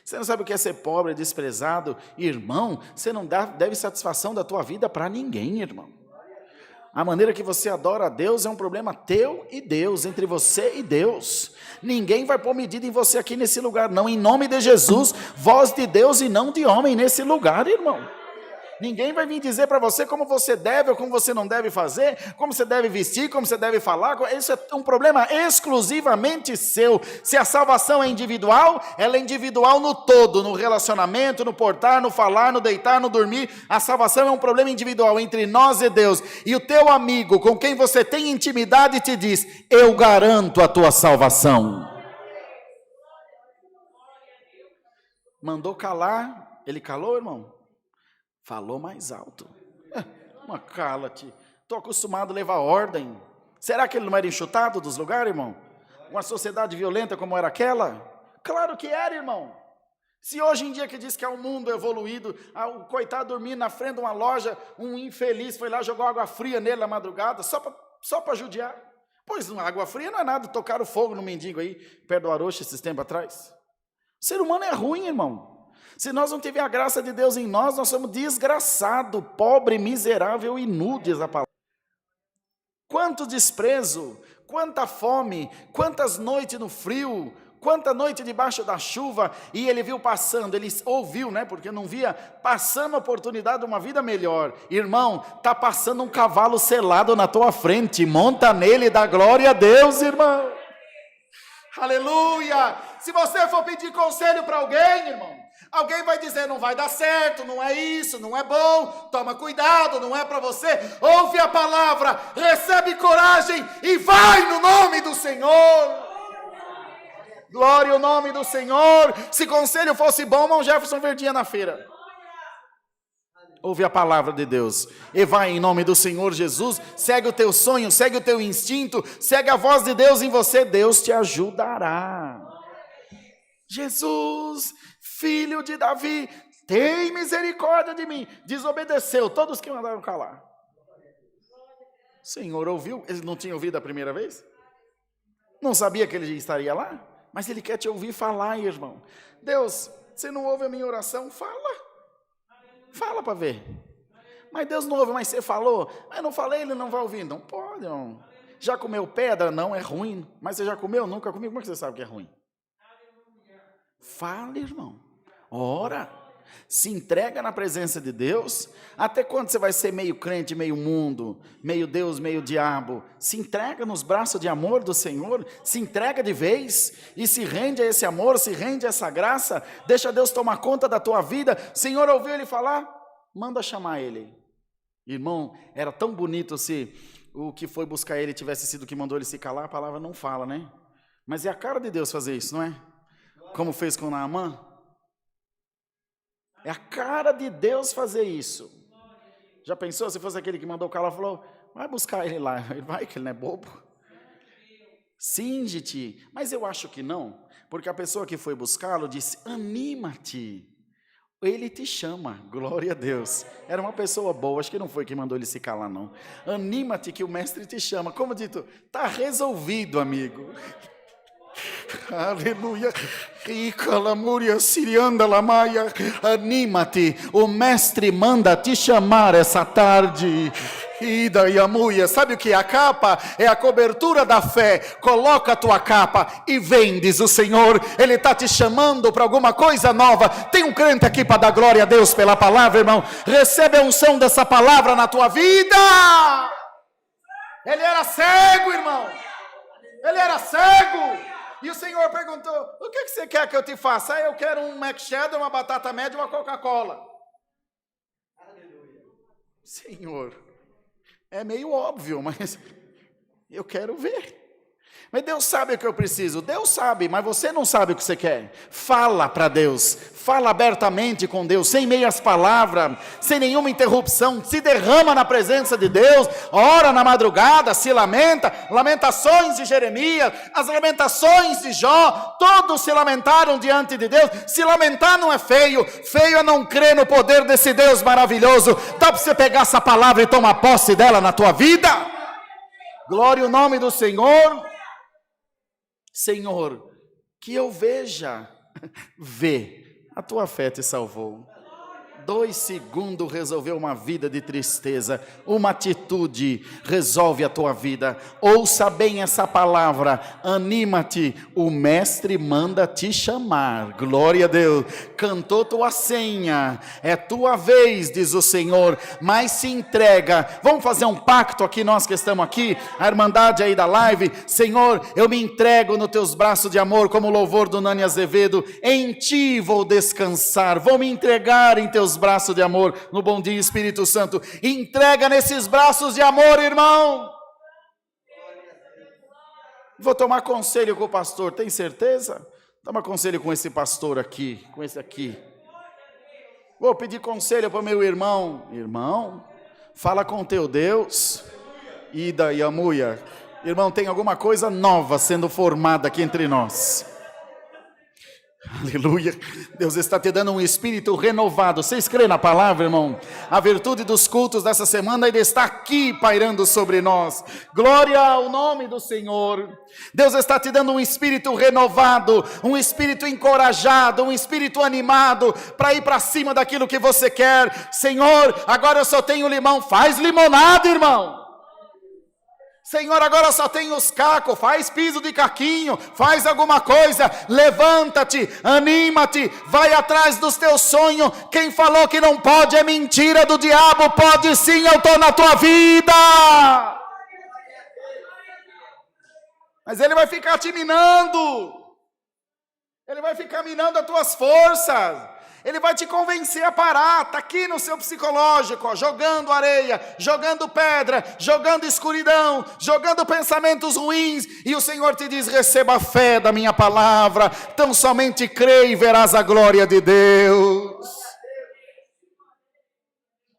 Você não sabe o que é ser pobre, desprezado? Irmão, você não deve satisfação da tua vida para ninguém, irmão. A maneira que você adora a Deus é um problema teu e Deus, entre você e Deus. Ninguém vai pôr medida em você aqui nesse lugar, não. Em nome de Jesus, voz de Deus e não de homem nesse lugar, irmão. Ninguém vai vir dizer para você como você deve ou como você não deve fazer, como você deve vestir, como você deve falar. Isso é um problema exclusivamente seu. Se a salvação é individual, ela é individual no todo, no relacionamento, no portar, no falar, no deitar, no dormir. A salvação é um problema individual entre nós e Deus. E o teu amigo com quem você tem intimidade te diz, eu garanto a tua salvação. Mandou calar, ele calou, irmão? Falou mais alto. Uma cala-te. Estou acostumado a levar ordem. Será que ele não era enxutado dos lugares, irmão? Uma sociedade violenta como era aquela? Claro que era, irmão. Se hoje em dia que diz que é um mundo evoluído, o coitado dormindo na frente de uma loja, um infeliz foi lá, jogou água fria nele na madrugada, só para judiar. Pois água fria não é nada, tocaram fogo no mendigo aí, perto do Arocha esses tempos atrás. O ser humano é ruim, irmão. Se nós não tivermos a graça de Deus em nós, nós somos desgraçados, pobre, miserável e nu, diz a palavra. Quanto desprezo, quanta fome, quantas noites no frio, quanta noite debaixo da chuva, e ele viu passando, ele ouviu, né, porque não via, passando a oportunidade de uma vida melhor. Irmão, está passando um cavalo selado na tua frente, monta nele e dá glória a Deus, irmão. Aleluia! Se você for pedir conselho para alguém, irmão, alguém vai dizer, não vai dar certo, não é isso, não é bom, toma cuidado, não é para você. Ouve a palavra, recebe coragem e vai no nome do Senhor. Glória ao nome do Senhor. Se conselho fosse bom, irmão Jefferson vendia na feira. Ouve a palavra de Deus e vai em nome do Senhor Jesus. Segue o teu sonho, segue o teu instinto, segue a voz de Deus em você, Deus te ajudará. Jesus, filho de Davi, tem misericórdia de mim. Desobedeceu todos que mandaram calar. O Senhor ouviu? Ele não tinha ouvido a primeira vez? Não sabia que ele estaria lá? Mas ele quer te ouvir falar, irmão. Deus, você não ouve a minha oração? Fala para ver. Mas Deus não ouve, mas você falou. Eu não falei, ele não vai ouvir. Não pode, não. Já comeu pedra? Não, é ruim. Mas você já comeu? Nunca comi. Como é que você sabe que é ruim? Fala, irmão. Ora. Se entrega na presença de Deus. Até quando você vai ser meio crente, meio mundo, meio Deus, meio diabo? Se entrega nos braços de amor do Senhor. Se entrega de vez. E se rende a esse amor, se rende a essa graça. Deixa Deus tomar conta da tua vida. O Senhor ouviu ele falar? Manda chamar ele. Irmão, era tão bonito se o que foi buscar ele tivesse sido o que mandou ele se calar. A palavra não fala, né? Mas é a cara de Deus fazer isso, não é? Como fez com Naamã. É a cara de Deus fazer isso. Já pensou se fosse aquele que mandou calar, falou, vai buscar ele lá, ele vai que ele não é bobo. Cinge-te, mas eu acho que não, porque a pessoa que foi buscá-lo disse, anima-te, ele te chama, glória a Deus. Era uma pessoa boa, acho que não foi quem mandou ele se calar não. Anima-te que o mestre te chama, como dito, está resolvido, amigo. Aleluia. Anima-te, o mestre manda te chamar essa tarde. Ida e amuia, sabe o que é a capa? É a cobertura da fé. Coloca a tua capa e vem, diz o Senhor. Ele está te chamando para alguma coisa nova. Tem um crente aqui para dar glória a Deus pela palavra, irmão. Recebe a unção dessa palavra na tua vida. Ele era cego, irmão. Ele era cego. E o Senhor perguntou, o que você quer que eu te faça? Eu quero um Mac Cheddar, uma batata média e uma Coca-Cola. Senhor, é meio óbvio, mas eu quero ver. Mas Deus sabe o que eu preciso. Deus sabe, mas você não sabe o que você quer. Fala para Deus. Fala abertamente com Deus, sem meias palavras, sem nenhuma interrupção. Se derrama na presença de Deus. Ora na madrugada, se lamenta. Lamentações de Jeremias, as lamentações de Jó. Todos se lamentaram diante de Deus. Se lamentar não é feio. Feio é não crer no poder desse Deus maravilhoso. Dá para você pegar essa palavra e tomar posse dela na tua vida? Glória ao nome do Senhor. Senhor, que eu veja, vê, a tua fé te salvou. 2 segundos resolveu uma vida de tristeza, uma atitude resolve a tua vida. Ouça bem essa palavra, anima-te, o mestre manda te chamar, glória a Deus. Cantou tua senha, é tua vez, diz o Senhor, mas se entrega. Vamos fazer um pacto aqui, nós que estamos aqui, a irmandade aí da live. Senhor, eu me entrego nos teus braços de amor, como o louvor do Nani Azevedo, em ti vou descansar, vou me entregar em teus braços de amor, no bom dia, Espírito Santo. Entrega nesses braços de amor, irmão. Vou tomar conselho com o pastor, tem certeza? Toma conselho com esse pastor aqui, com esse aqui. Vou pedir conselho para o meu irmão. Irmão, fala com teu Deus. Ida e amuia. Irmão, tem alguma coisa nova sendo formada aqui entre nós. Aleluia, Deus está te dando um espírito renovado. Vocês creem na palavra, irmão? A virtude dos cultos dessa semana, ele está aqui pairando sobre nós. Glória ao nome do Senhor. Deus está te dando um espírito renovado, um espírito encorajado, um espírito animado, para ir para cima daquilo que você quer. Senhor, agora eu só tenho limão, faz limonada, irmão. Senhor, agora só tem os cacos, faz piso de caquinho, faz alguma coisa, levanta-te, anima-te, vai atrás dos teus sonhos. Quem falou que não pode é mentira do diabo, pode sim, eu estou na tua vida. Mas ele vai ficar te minando, ele vai ficar minando as tuas forças. Ele vai te convencer a parar, está aqui no seu psicológico, ó, jogando areia, jogando pedra, jogando escuridão, jogando pensamentos ruins, e o Senhor te diz, receba a fé da minha palavra, tão somente crê e verás a glória de Deus.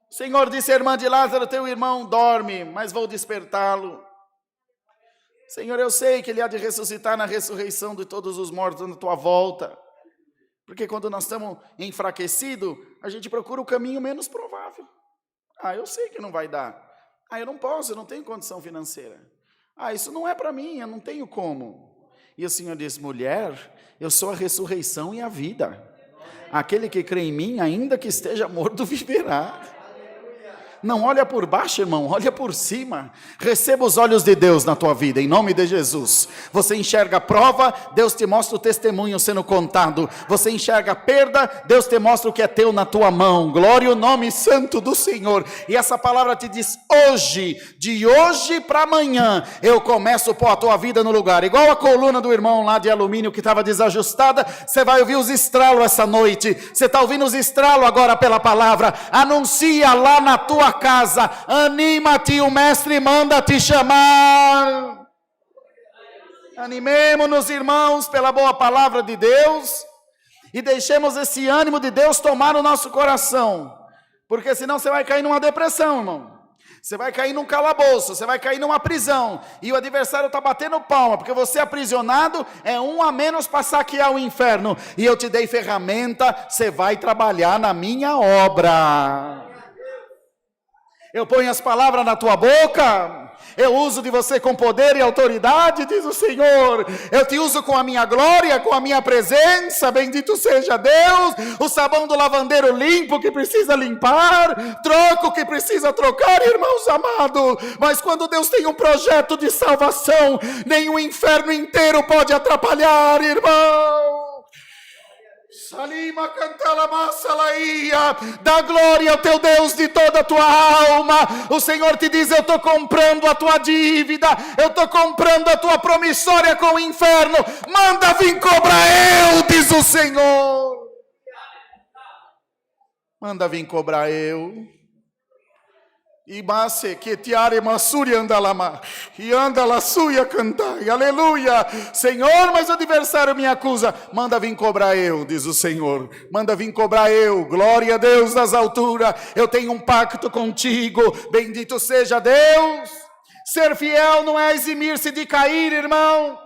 O Senhor disse à irmã de Lázaro, teu irmão dorme, mas vou despertá-lo. Senhor, eu sei que ele há de ressuscitar na ressurreição de todos os mortos na tua volta. Porque quando nós estamos enfraquecidos, a gente procura o caminho menos provável. Eu sei que não vai dar. Eu não posso, eu não tenho condição financeira. Isso não é para mim, eu não tenho como. E o Senhor diz, mulher, eu sou a ressurreição e a vida. Aquele que crê em mim, ainda que esteja morto, viverá. Não olha por baixo, irmão, olha por cima. Receba os olhos de Deus na tua vida, em nome de Jesus. Você enxerga a prova, Deus te mostra o testemunho sendo contado. Você enxerga a perda, Deus te mostra o que é teu na tua mão. Glória ao nome santo do Senhor. E essa palavra te diz, hoje, de hoje para amanhã, eu começo a pôr a tua vida no lugar. Igual a coluna do irmão lá de alumínio que estava desajustada, você vai ouvir os estralos essa noite. Você está ouvindo os estralos agora pela palavra. Anuncia lá na tua casa, anima-te, o mestre manda te chamar. Animemo-nos, irmãos, pela boa palavra de Deus, e deixemos esse ânimo de Deus tomar o nosso coração. Porque senão você vai cair numa depressão, irmão. Você vai cair num calabouço, você vai cair numa prisão. E o adversário está batendo palma, porque você aprisionado é um a menos para saquear o inferno. E eu te dei ferramenta, você vai trabalhar na minha obra. Eu ponho as palavras na tua boca. Eu uso de você com poder e autoridade, diz o Senhor. Eu te uso com a minha glória, com a minha presença. Bendito seja Deus. O sabão do lavandeiro limpo que precisa limpar. Troco que precisa trocar, irmãos amados. Mas quando Deus tem um projeto de salvação, nem o inferno inteiro pode atrapalhar, irmão. Salima cantala massalaia, dá glória ao teu Deus de toda a tua alma. O Senhor te diz: eu estou comprando a tua dívida, eu estou comprando a tua promissória com o inferno. Manda vir cobrar eu, diz o Senhor. Manda vir cobrar eu. E base que tiare masuri anda lama e anda la suia cantai, aleluia. Senhor, mas o adversário me acusa. Manda vir cobrar eu, diz o Senhor. Manda vir cobrar eu. Glória a Deus das alturas. Eu tenho um pacto contigo. Bendito seja Deus. Ser fiel não é eximir-se de cair, irmão.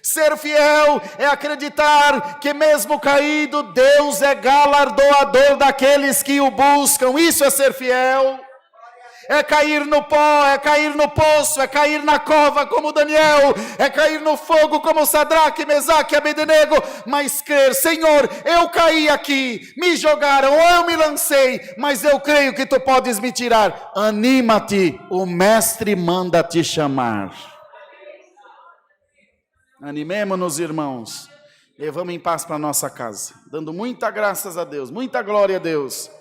Ser fiel é acreditar que mesmo caído, Deus é galardoador daqueles que o buscam. Isso é ser fiel. É cair no pó, é cair no poço, é cair na cova como Daniel, é cair no fogo como Sadraque, Mesaque e Abednego, mas crer: Senhor, eu caí aqui, me jogaram, eu me lancei, mas eu creio que tu podes me tirar. Anima-te, o mestre manda te chamar. Animemo-nos, irmãos, e vamos em paz para nossa casa, dando muita graças a Deus, muita glória a Deus.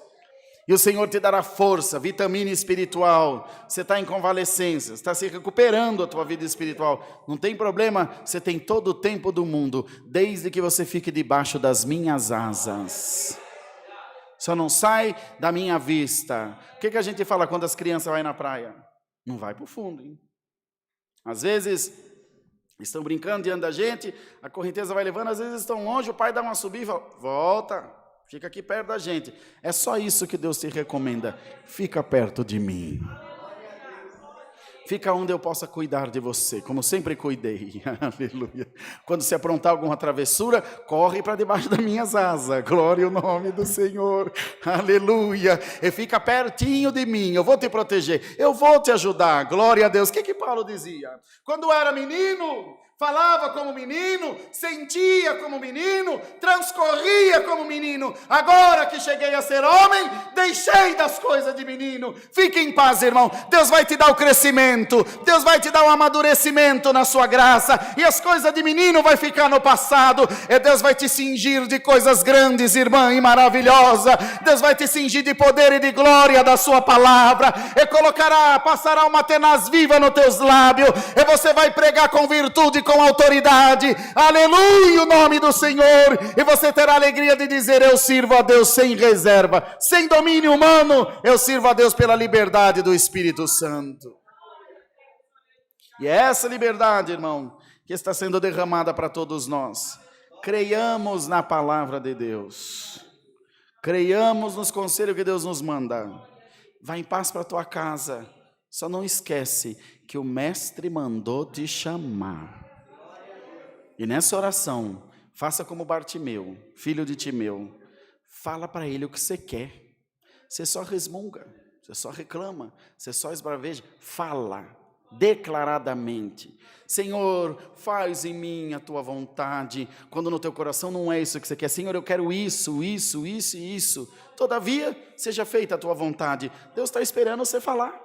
E o Senhor te dará força, vitamina espiritual. Você está em convalescência, está se recuperando a tua vida espiritual. Não tem problema, você tem todo o tempo do mundo, desde que você fique debaixo das minhas asas. Só não sai da minha vista. O que a gente fala quando as crianças vão na praia? Não vai para o fundo, hein? Às vezes estão brincando diante da gente, a correnteza vai levando, às vezes estão longe, o pai dá uma subida e fala: volta. Fica aqui perto da gente. É só isso que Deus te recomenda. Fica perto de mim. Fica onde eu possa cuidar de você, como sempre cuidei. Aleluia. Quando se aprontar alguma travessura, corre para debaixo das minhas asas. Glória ao nome do Senhor. Aleluia. E fica pertinho de mim. Eu vou te proteger. Eu vou te ajudar. Glória a Deus. O que Paulo dizia? Quando era menino, falava como menino, sentia como menino, transcorria como menino. Agora que cheguei a ser homem, deixei das coisas de menino. Fique em paz, irmão. Deus vai te dar o crescimento, Deus vai te dar o amadurecimento na sua graça, e as coisas de menino vai ficar no passado, e Deus vai te cingir de coisas grandes, irmã, e maravilhosa. Deus vai te cingir de poder e de glória da sua palavra, e passará uma tenaz viva nos teus lábios, e você vai pregar com virtude, com autoridade, aleluia, o nome do Senhor, e você terá a alegria de dizer: eu sirvo a Deus sem reserva, sem domínio humano, eu sirvo a Deus pela liberdade do Espírito Santo. E é essa liberdade, irmão, que está sendo derramada para todos nós. Creiamos na palavra de Deus, creiamos nos conselhos que Deus nos manda. Vá em paz para a tua casa, só não esquece que o mestre mandou te chamar. E nessa oração, faça como Bartimeu, filho de Timeu. Fala para ele o que você quer. Você só resmunga, você só reclama, você só esbraveja. Fala declaradamente: Senhor, faz em mim a tua vontade. Quando no teu coração não é isso que você quer. Senhor, eu quero isso, isso, isso e isso. Todavia, seja feita a tua vontade. Deus está esperando você falar.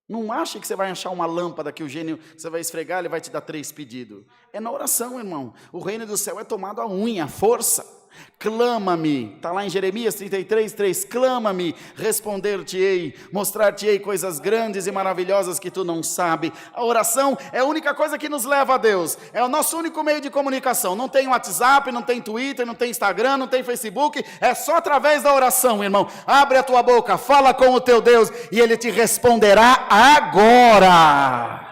Não ache que você vai achar uma lâmpada que o gênio, você vai esfregar, ele vai te dar 3 pedidos. É na oração, irmão. O reino do céu é tomado à unha, à força. Clama-me, está lá em Jeremias 33:3, clama-me, responder-te-ei, mostrar-te-ei coisas grandes e maravilhosas que tu não sabes. A oração é a única coisa que nos leva a Deus, é o nosso único meio de comunicação. Não tem WhatsApp, não tem Twitter, não tem Instagram, não tem Facebook, é só através da oração, irmão. Abre a tua boca, fala com o teu Deus e Ele te responderá agora.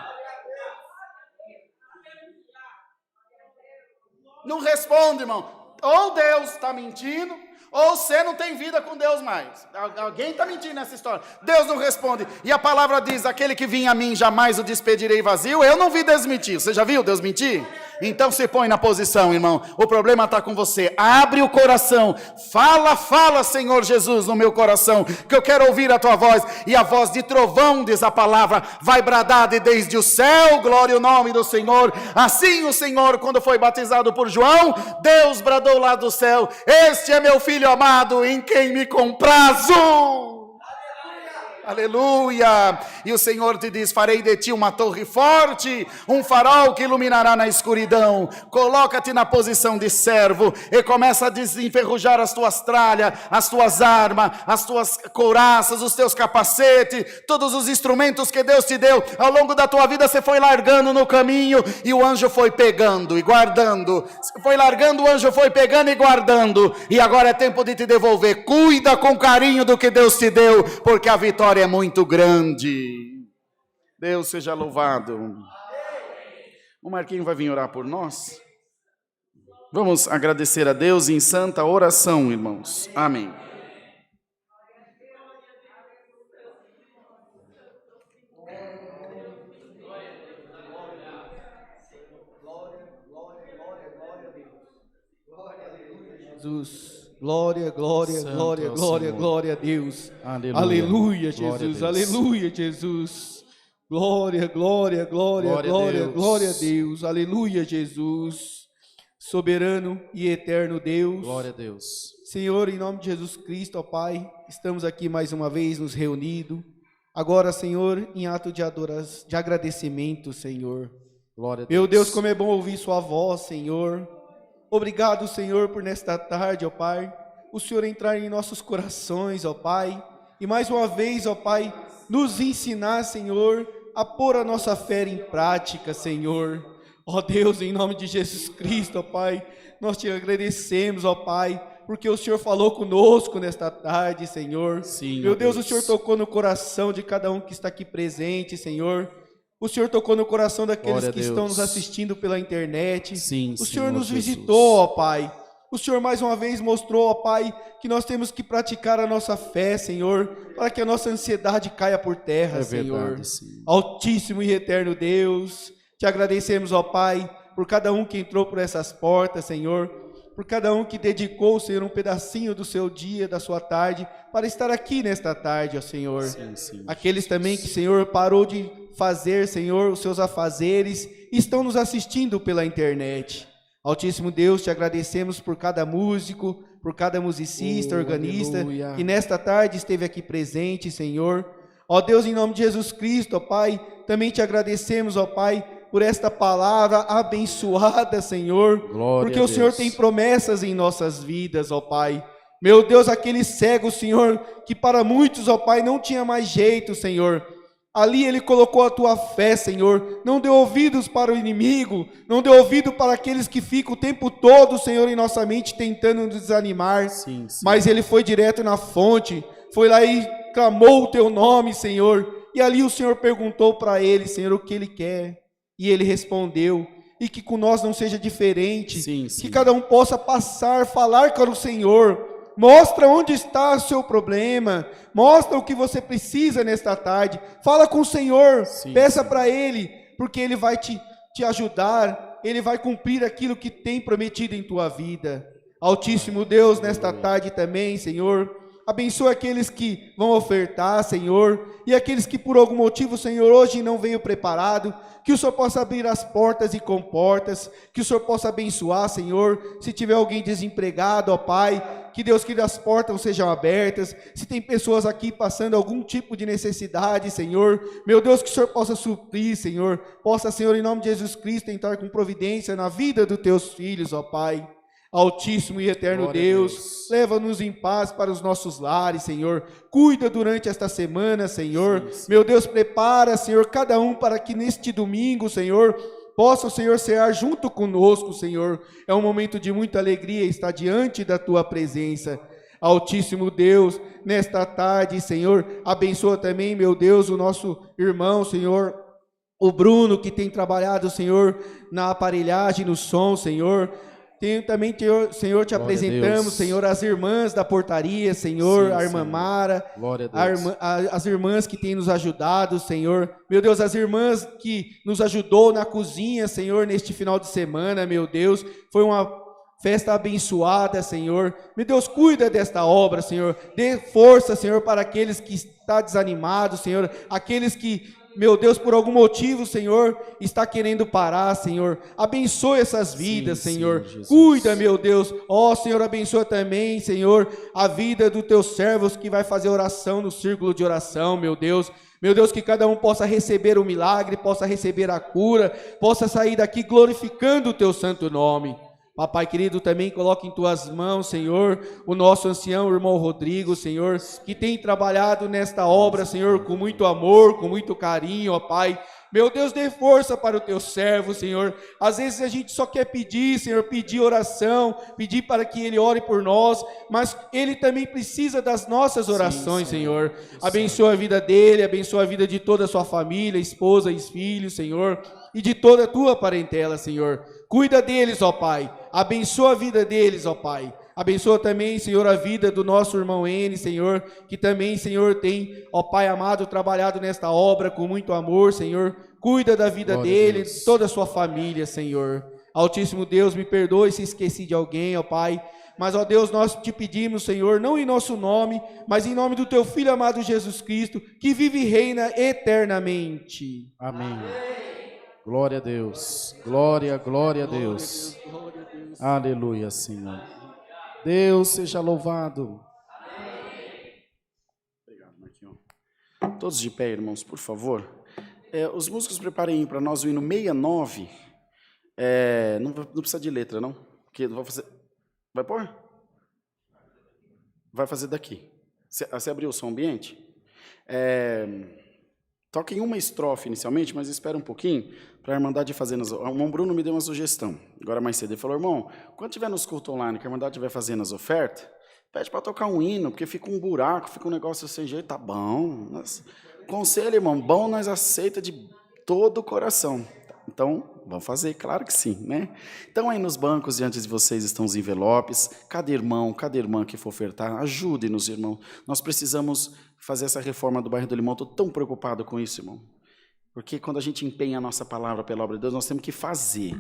Não responde, irmão. Ou Deus está mentindo, ou você não tem vida com Deus mais. Alguém está mentindo nessa história. Deus não responde. E a palavra diz, aquele que vinha a mim, jamais o despedirei vazio. Eu não vi Deus mentir. Você já viu Deus mentir? Então se põe na posição, irmão. O problema está com você. Abre o coração. Fala, Senhor Jesus, no meu coração, que eu quero ouvir a tua voz. E a voz de trovão, diz a palavra, vai bradar desde o céu. Glória ao nome do Senhor. Assim o Senhor, quando foi batizado por João, Deus bradou lá do céu: este é meu filho amado, em quem me comprazo. Aleluia! E o Senhor te diz: farei de ti uma torre forte, um farol que iluminará na escuridão. Coloca-te na posição de servo e começa a desenferrujar as tuas tralhas, as tuas armas, as tuas couraças, os teus capacetes, todos os instrumentos que Deus te deu. Ao longo da tua vida você foi largando no caminho e o anjo foi pegando e guardando. Você foi largando, o anjo foi pegando e guardando. E agora é tempo de te devolver. Cuida com carinho do que Deus te deu, porque a vitória é muito grande. Deus seja louvado. O Marquinho vai vir orar por nós. Vamos agradecer a Deus em santa oração, irmãos. Amém. Jesus. Glória, glória, Santo glória, glória, Senhor. glória a Deus. Aleluia. Aleluia, Glória a Jesus. Deus. Aleluia, Jesus. Glória, glória, glória, Glória a glória, Deus. glória a Deus. Aleluia, Jesus. Soberano e eterno Deus. Glória a Deus. Senhor, em nome de Jesus Cristo, ó Pai, estamos aqui mais uma vez nos reunidos. Agora, Senhor, em ato de adoração, de agradecimento, Senhor. Glória a Deus. Meu Deus, como é bom ouvir sua voz, Senhor. Obrigado, Senhor, por nesta tarde, ó Pai, o Senhor entrar em nossos corações, ó Pai, e mais uma vez, ó Pai, nos ensinar, Senhor, a pôr a nossa fé em prática, Senhor. Ó Deus, em nome de Jesus Cristo, ó Pai, nós te agradecemos, ó Pai, porque o Senhor falou conosco nesta tarde, Senhor. Sim, Meu ó Deus, o Senhor tocou no coração de cada um que está aqui presente, Senhor. O Senhor tocou no coração daqueles Glória a que Deus. estão nos assistindo pela internet. Sim, O Senhor Senhor nos Jesus. visitou, ó Pai. O Senhor mais uma vez mostrou, ó Pai, que nós temos que praticar a nossa fé, Senhor, para que a nossa ansiedade caia por terra, É Senhor. verdade, Senhor. Altíssimo e eterno Deus, te agradecemos, ó Pai, por cada um que entrou por essas portas, Senhor, por cada um que dedicou, Senhor, um pedacinho do seu dia, da sua tarde, para estar aqui nesta tarde, ó Senhor. Sim, sim. Aqueles também que, Senhor, parou de fazer, Senhor, os seus afazeres, e estão nos assistindo pela internet. Altíssimo Deus, te agradecemos por cada músico, por cada musicista, organista, aleluia. que nesta tarde esteve aqui presente, Senhor. Ó Deus, em nome de Jesus Cristo, ó Pai, também te agradecemos, ó Pai, por esta palavra abençoada, Senhor, Glória porque a o Senhor Deus. tem promessas em nossas vidas, ó Pai. Meu Deus, aquele cego, Senhor, que para muitos, ó Pai, não tinha mais jeito, Senhor. Ali ele colocou a tua fé, Senhor, não deu ouvidos para o inimigo, não deu ouvido para aqueles que ficam o tempo todo, Senhor, em nossa mente tentando nos desanimar, Sim, sim. mas ele foi direto na fonte, foi lá e clamou o teu nome, Senhor, e ali o Senhor perguntou para ele, Senhor, o que ele quer, e ele respondeu, e que com nós não seja diferente, Sim, sim. que cada um possa passar, falar com o Senhor. Mostra onde está o seu problema, mostra o que você precisa nesta tarde, fala com o Senhor, Sim, peça sim. para Ele, porque Ele vai te ajudar, Ele vai cumprir aquilo que tem prometido em tua vida. Altíssimo Deus, nesta tarde também, Senhor, abençoa aqueles que vão ofertar, Senhor, e aqueles que por algum motivo, Senhor, hoje não veio preparado, que o Senhor possa abrir as portas e comportas, que o Senhor possa abençoar, Senhor, se tiver alguém desempregado, ó Pai, que Deus, que as portas sejam abertas, se tem pessoas aqui passando algum tipo de necessidade, Senhor, meu Deus, que o Senhor possa suprir, Senhor, possa, Senhor, em nome de Jesus Cristo, entrar com providência na vida dos teus filhos, ó Pai. Altíssimo e eterno Glória a Deus, Deus. leva-nos em paz para os nossos lares, Senhor. Cuida durante esta semana, Senhor. Sim, sim. Meu Deus, prepara, Senhor, cada um para que neste domingo, Senhor, possa o Senhor cear junto conosco, Senhor. É um momento de muita alegria estar diante da Tua presença. Altíssimo Deus, nesta tarde, Senhor, abençoa também, meu Deus, o nosso irmão, Senhor, o Bruno, que tem trabalhado, Senhor, na aparelhagem, no som, Senhor. Também, Senhor, te apresentamos, Senhor, as irmãs da portaria, Senhor, sim, a irmã Mara, glória a Deus. As irmãs que têm nos ajudado, Senhor. Meu Deus, as irmãs que nos ajudou na cozinha, Senhor, neste final de semana, meu Deus. Foi uma festa abençoada, Senhor. Meu Deus, cuida desta obra, Senhor. Dê força, Senhor, para aqueles que estão desanimados, Senhor. Aqueles que, meu Deus, por algum motivo, Senhor, está querendo parar, Senhor. Abençoe essas vidas, sim, Senhor. Sim, cuida, meu Deus. Ó, Senhor, abençoa também, Senhor, a vida dos teus servos que vai fazer oração no círculo de oração, meu Deus. Meu Deus, que cada um possa receber o milagre, possa receber a cura, possa sair daqui glorificando o teu santo nome. Papai querido, também coloque em tuas mãos, Senhor, o nosso ancião, o irmão Rodrigo, Senhor, que tem trabalhado nesta obra, Senhor, com muito amor, com muito carinho, ó Pai. Meu Deus, dê força para o teu servo, Senhor. Às vezes a gente só quer pedir, Senhor, pedir oração, pedir para que ele ore por nós, mas ele também precisa das nossas orações, sim, Senhor. Abençoa a vida dele, abençoa a vida de toda a sua família, esposa e filhos, Senhor, e de toda a tua parentela, Senhor. Cuida deles, ó Pai. Abençoa a vida deles, ó Pai. Abençoa também, Senhor, a vida do nosso irmão N, Senhor, que também, Senhor, tem, ó Pai amado, trabalhado nesta obra com muito amor, Senhor. Cuida da vida dele, de toda a sua família, Senhor. Altíssimo Deus, me perdoe se esqueci de alguém, ó Pai. Mas, ó Deus, nós te pedimos, Senhor, não em nosso nome, mas em nome do teu Filho amado Jesus Cristo, que vive e reina eternamente. Amém. Glória a Deus. Glória, glória a Deus. Glória a Deus. Aleluia, Senhor. Deus seja louvado. Obrigado, Marquinhos. Todos de pé, irmãos, por favor. Os músicos preparem para nós o hino 69. Não precisa de letra, não? Porque não vou fazer. Vai pôr? Vai fazer daqui. Você abriu o som ambiente? Toquem uma estrofe inicialmente, mas espera um pouquinho para a Irmandade fazendo as... O irmão Bruno me deu uma sugestão, agora mais cedo. Ele falou, irmão, quando tiver nos cultos online, que a Irmandade estiver fazendo as ofertas, pede para tocar um hino, porque fica um buraco, fica um negócio sem jeito, tá bom. Conselho, irmão, bom nós aceita de todo o coração. Então, vamos fazer, claro que sim, né? Então, aí nos bancos, diante de vocês, estão os envelopes. Cada irmão, cada irmã que for ofertar, ajude-nos, irmão. Nós precisamos fazer essa reforma do bairro do Limão. Estou tão preocupado com isso, irmão. Porque quando a gente empenha a nossa palavra pela obra de Deus, nós temos que fazer.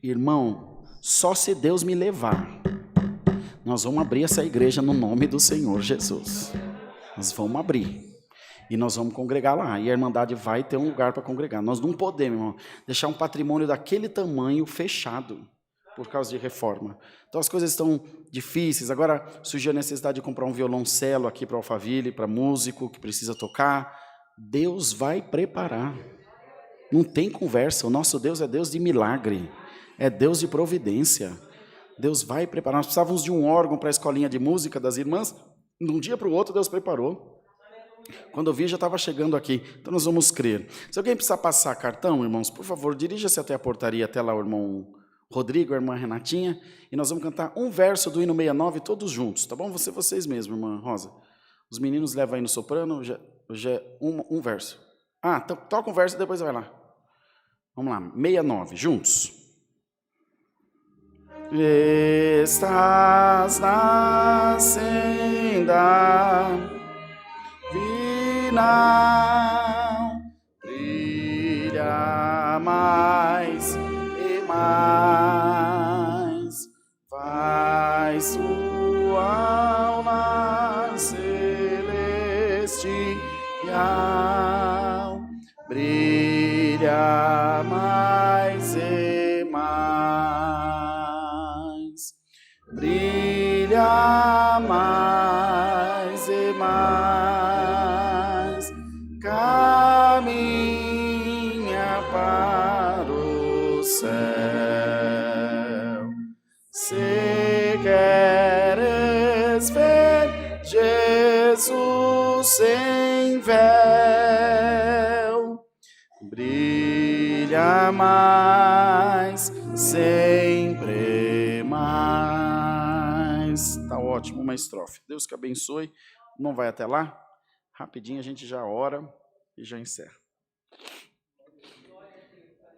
Irmão, só se Deus me levar, nós vamos abrir essa igreja no nome do Senhor Jesus. Nós vamos abrir. E nós vamos congregar lá. E a Irmandade vai ter um lugar para congregar. Nós não podemos, irmão, deixar um patrimônio daquele tamanho fechado por causa de reforma. Então as coisas estão difíceis. Agora surgiu a necessidade de comprar um violoncelo aqui para o Alphaville, para músico que precisa tocar. Deus vai preparar. Não tem conversa. O nosso Deus é Deus de milagre. É Deus de providência. Deus vai preparar. Nós precisávamos de um órgão para a escolinha de música das irmãs. De um dia para o outro, Deus preparou. Quando eu vi, já estava chegando aqui. Então, nós vamos crer. Se alguém precisar passar cartão, irmãos, por favor, dirija-se até a portaria, até lá o irmão Rodrigo, a irmã Renatinha, e nós vamos cantar um verso do hino 69, todos juntos, tá bom? Vocês mesmos, irmã Rosa. Os meninos levam aí no soprano, já um verso. Toca um verso e depois vai lá. Vamos lá, 69, juntos. Estás na senda final, brilha mais e mais, faz tua alma celestial, brilha mais e mais, brilha mais e mais, caminha para o céu. Se queres ver Jesus em véu, brilha mais, sempre mais. Tá ótimo, uma estrofe. Deus que abençoe. Não vai até lá? Rapidinho a gente já ora e já encerra.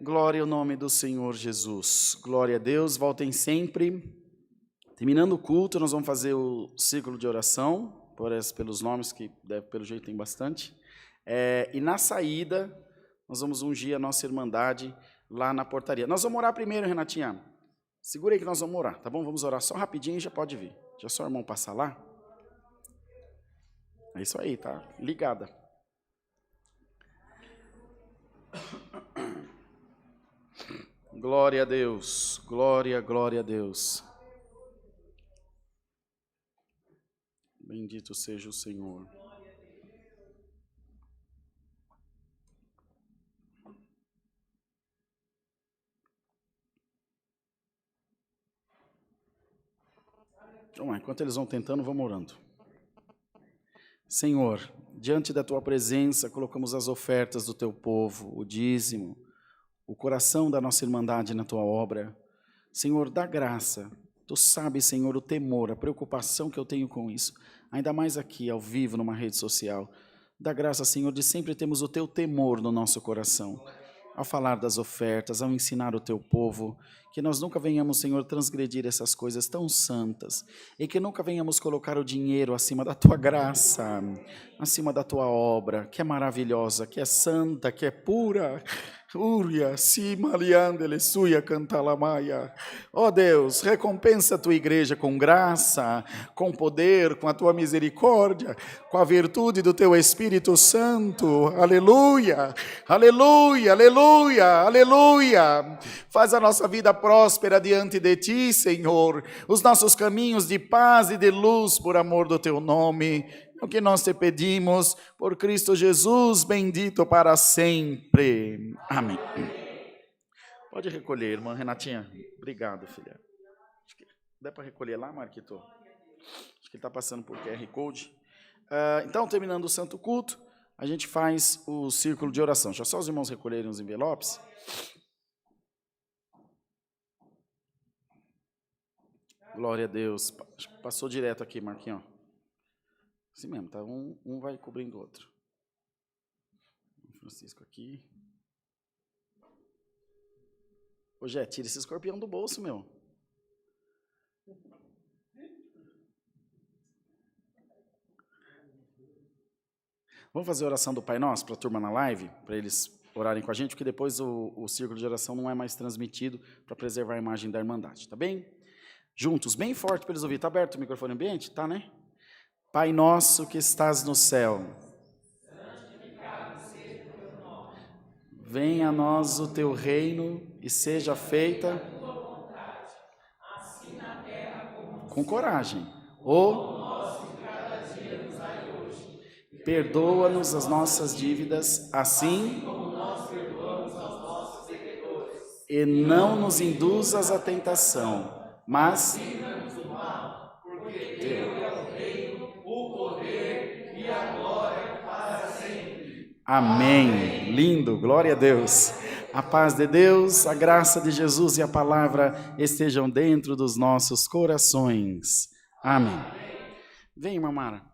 Glória ao nome do Senhor Jesus. Glória a Deus. Voltem sempre. Terminando o culto, nós vamos fazer o círculo de oração, pelos nomes que, pelo jeito, tem bastante. E na saída, nós vamos ungir a nossa irmandade lá na portaria. Nós vamos orar primeiro, Renatinha. Segura aí que nós vamos orar, tá bom? Vamos orar só rapidinho e já pode vir. Já só o irmão passar lá. É isso aí, tá ligada. Glória a Deus, glória a Deus. Bendito seja o Senhor. Vamos lá, enquanto eles vão tentando, vamos orando. Senhor, diante da Tua presença, colocamos as ofertas do Teu povo, o dízimo, o coração da nossa irmandade na Tua obra. Senhor, dá graça. Tu sabes, Senhor, o temor, a preocupação que eu tenho com isso. Ainda mais aqui, ao vivo, numa rede social. Dá graça, Senhor, de sempre termos o Teu temor no nosso coração. Ao falar das ofertas, ao ensinar o Teu povo, que nós nunca venhamos, Senhor, transgredir essas coisas tão santas, e que nunca venhamos colocar o dinheiro acima da Tua graça, acima da Tua obra, que é maravilhosa, que é santa, que é pura. Uria, sima, liandele, suia, cantalamaia. Ó Deus, recompensa a Tua igreja com graça, com poder, com a Tua misericórdia, com a virtude do Teu Espírito Santo. Aleluia, aleluia, aleluia, aleluia. Faz a nossa vida próspera diante de Ti, Senhor, os nossos caminhos de paz e de luz por amor do Teu nome. O que nós te pedimos por Cristo Jesus, bendito para sempre. Amém. Pode recolher, irmã Renatinha. Obrigado, filha. Dá para recolher lá, Marquito? Acho que ele está passando por QR Code. Então, terminando o santo culto, a gente faz o círculo de oração. Deixa só os irmãos recolherem os envelopes. Glória a Deus. Passou direto aqui, Marquinhos. Assim mesmo, tá? Um vai cobrindo o outro. Francisco aqui. Ô, Jé, tira esse escorpião do bolso, meu. Vamos fazer a oração do Pai Nosso para a turma na live, para eles orarem com a gente, porque depois o círculo de oração não é mais transmitido para preservar a imagem da Irmandade, tá bem? Juntos, bem forte para eles ouvirem. Tá aberto o microfone ambiente? Tá, né? Pai nosso que estás no céu, venha a nós o teu reino e seja feita com coragem. Perdoa-nos as nossas dívidas, assim como nós perdoamos aos nossos devedores. E não nos induzas à tentação, mas livra-nos do mal, porque teu é o reino, o poder e a glória para sempre. Amém. Lindo, glória a Deus. A paz de Deus, a graça de Jesus e a palavra estejam dentro dos nossos corações. Amém. Vem, irmã Mara.